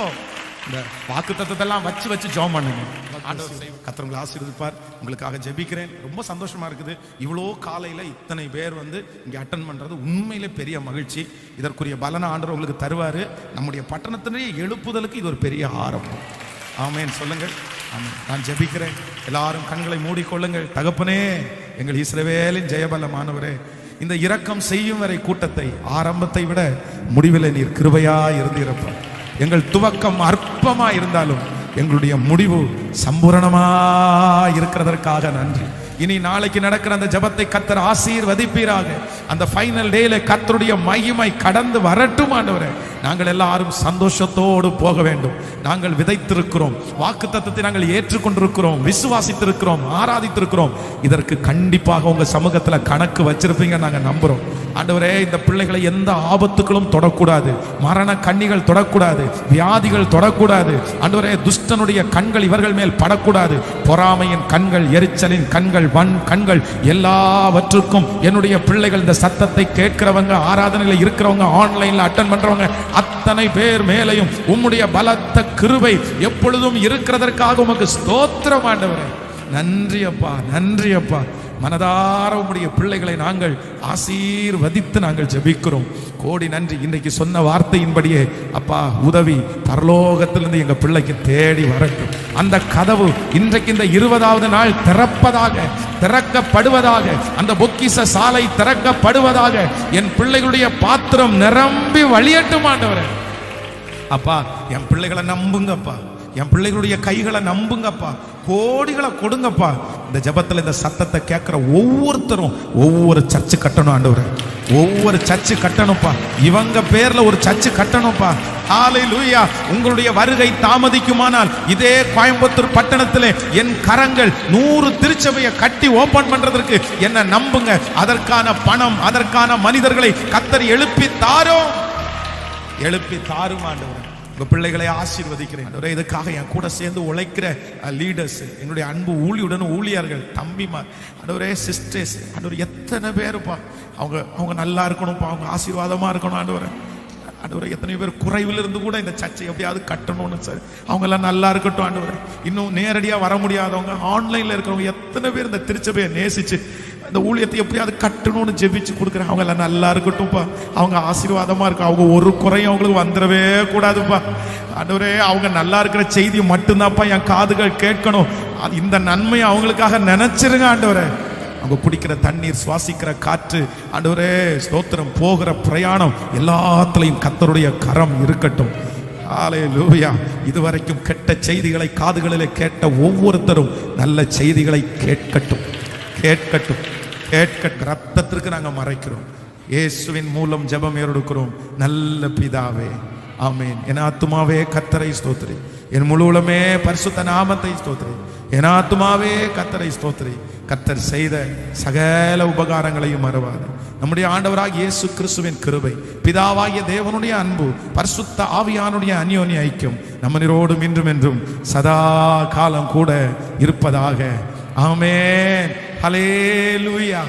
இந்த வாக்கு தத்தத்தெல்லாம் வச்சு ஜெபம் பண்ணுங்க. கர்த்தர் உங்களை ஆசீர்வதிப்பார். உங்களுக்காக ஜெபிக்கிறேன். ரொம்ப சந்தோஷமா இருக்குது. இவ்வளோ காலையில இத்தனை பேர் வந்து இங்கே அட்டன் பண்றது உண்மையிலே பெரிய மகிழ்ச்சி. இதற்குரிய பலன ஆண்டவர் உங்களுக்கு தருவாரு. நம்முடைய பட்டணத்தினுடைய எழுப்புதலுக்கு இது ஒரு பெரிய ஆரம்பம். ஆமென் சொல்லுங்கள். ஆமென். நான் ஜெபிக்கிறேன். எல்லாரும் கண்களை மூடிக்கொள்ளுங்கள். தகப்பனே, எங்கள் இஸ்ரவேலின் ஜெயபலமானவரே, இந்த இரக்கம் செய்யும் வரை கூட்டத்தை ஆரம்பத்தை விட முடிவில் நீர் கிருபையா இருந்திருப்பார். எங்கள் துவக்கம் அற்பமா இருந்தாலும் எங்களுடைய முடிவு சம்பூரணமா இருக்கிறதற்காக நன்றி. இனி நாளைக்கு நடக்கிற அந்த ஜெபத்தை கர்த்தர் ஆசீர்வதிப்பீராக. அந்த ஃபைனல் டேல கர்த்தருடைய மகிமை கடந்து வரட்டும் ஆண்டவரே. நாங்கள் எல்லாரும் சந்தோஷத்தோடு போக வேண்டும். நாங்கள் விதைத்திருக்கிறோம், வாக்கு தத்தத்தை நாங்கள் ஏற்றுக்கொண்டிருக்கிறோம், விசுவாசித்திருக்கிறோம், ஆராதித்திருக்கிறோம். இதற்கு கண்டிப்பாக உங்க சமூகத்துல கணக்கு வச்சிருப்பீங்க நாங்கள் நம்புறோம். ஆண்டவரே, இந்த பிள்ளைகளை எந்த ஆபத்துகளும் தொடக்கூடாது, மரண கண்ணிகள் தொடக்கூடாது, வியாதிகள் தொடக்கூடாது. ஆண்டவரே, துஷ்டனுடைய கண்கள் இவர்கள் மேல் படக்கூடாது. பொறாமையின் கண்கள், எரிச்சலின் கண்கள், வன் கண்கள், எல்லாவற்றுக்கும் என்னுடைய பிள்ளைகள், இந்த சத்தத்தை கேட்கிறவங்க, ஆராதனையில் இருக்கிறவங்க, ஆன்லைன்ல அட்டன் பண்றவங்க அத்தனை பேர் மேலையும் உம்முடைய பலத்த கிருபை எப்பொழுதும் இருக்கிறதற்காக உமக்கு ஸ்தோத்திரம் ஆண்டவரே. நன்றி அப்பா, நன்றி அப்பா. மனதார உம்முடைய பிள்ளைகளை நாங்கள் ஆசீர்வதித்து நாங்கள் ஜெபிக்கிறோம். கோடி நன்றி. இன்றைக்கு சொன்ன வார்த்தையின்படியே அப்பா, உதவி பரலோகத்திலிருந்து எங்க பிள்ளைக்கு தேடி வரட்டும். அந்த கதவு இன்றைக்கு இந்த 20வது நாள் திறக்கப்படுவதாக, அந்த பொக்கிஷ சாலை திறக்கப்படுவதாக. என் பிள்ளைகளுடைய பாத்திரம் நிரம்பி வழியட்டும் ஆண்டவரே. அப்பா, என் பிள்ளைகளை நம்புங்கப்பா, என் பிள்ளைகளுடைய கைகளை நம்புங்கப்பா, கோடிகளை கொடுங்கப்பா. இந்த ஜெபத்தில் இந்த சத்தத்தை கேட்கிற ஒவ்வொருத்தரும் ஒவ்வொரு சர்ச்சு கட்டணும் ஆண்டவரே, ஒவ்வொரு சர்ச்சு கட்டணும்ப்பா. இவங்க பேர்ல ஒரு சர்ச்சு கட்டணும்ப்பா. ஹல்லேலூயா. உங்களுடைய வருகை தாமதிக்குமானால் இதே கோயம்புத்தூர் பட்டணத்திலே என் கரங்கள் 100 திருச்சபையை கட்டி ஓபன் பண்றதற்கு என்ன நம்புங்க. அதற்கான பணம், அதற்கான மனிதர்களை கர்த்தர் எழுப்பி தாரும் ஆண்டவரே. உங்க பிள்ளைகளை ஆசீர்வதிக்கிறேன். இதுக்காக என் கூட சேர்ந்து உழைக்கிற லீடர்ஸ், என்னுடைய அன்பு ஊழியர்கள், தம்பிமார், ஆண்டவரே, சிஸ்டர்ஸ், ஆண்டவர் எத்தனை பேருப்பா, அவங்க நல்லா இருக்கணும்ப்பா, அவங்க ஆசீர்வாதமா இருக்கணும் ஆண்டவரே. ஆண்டவரே, எத்தனை பேர் குறைவில் இருந்து கூட இந்த சர்ச்சை எப்படியாவது கட்டணும்னு சார், அவங்க எல்லாம் நல்லா இருக்கட்டும் ஆண்டவரே. இன்னும் நேரடியாக வர முடியாதவங்க, ஆன்லைன்ல இருக்கிறவங்க எத்தனை பேர் இந்த திருச்சபையை நேசிச்சு இந்த ஊழியத்தை எப்படியாவது கட்டணும்னு ஜெபிச்சு கொடுக்குறேன். அவங்க எல்லாம் நல்லா இருக்கட்டும்ப்பா, அவங்க ஆசீர்வாதமா இருக்கும். அவங்க ஒரு குறையும் அவங்களுக்கு வந்துடவே கூடாதுப்பா ஆண்டவரே. அவங்க நல்லா இருக்கிற செய்தி மட்டும்தான்ப்பா என் காதுகள் கேட்கணும். இந்த நன்மையை அவங்களுக்காக நினைச்சிருங்க ஆண்டவரே. அவங்க குடிக்கிற தண்ணீர், சுவாசிக்கிற காற்று, ஆண்டவரே ஸ்தோத்திரம், போகிற பிரயாணம் எல்லாத்துலயும் கர்த்தருடைய கரம் இருக்கட்டும். ஹல்லேலூயா. இதுவரைக்கும் கெட்ட செய்திகளை காதுகளிலே கேட்ட ஒவ்வொருத்தரும் நல்ல செய்திகளை கேட்கட்டும், கேட்கட்டும், கேட்கட்டும். ரத்தத்திற்கு நாங்கள் மறைக்கிறோம். இயேசுவின் மூலம் ஜெபம் ஏறெடுக்கிறோம். நல்ல பிதாவே, ஆமென். என் ஆத்துமாவே கர்த்தரை ஸ்தோத்திரி, என் முழு உளமே பரிசுத்த நாமத்தை ஸ்தோத்திரி. என் ஆத்துமாவே கர்த்தரை ஸ்தோத்திரி. கர்த்தர் செய்த சகல உபகாரங்களையும் மறவாது. நம்முடைய ஆண்டவராகிய இயேசு கிறிஸ்துவின் கிருபை, பிதாவாகிய தேவனுடைய அன்பு, பரிசுத்த ஆவியானுடைய அந்யோன்ய ஐக்கியம் நம்மனோடும் இன்றும் என்றும் சதா காலம் கூட இருப்பதாக. ஆமென். ஹல்லேலூயா.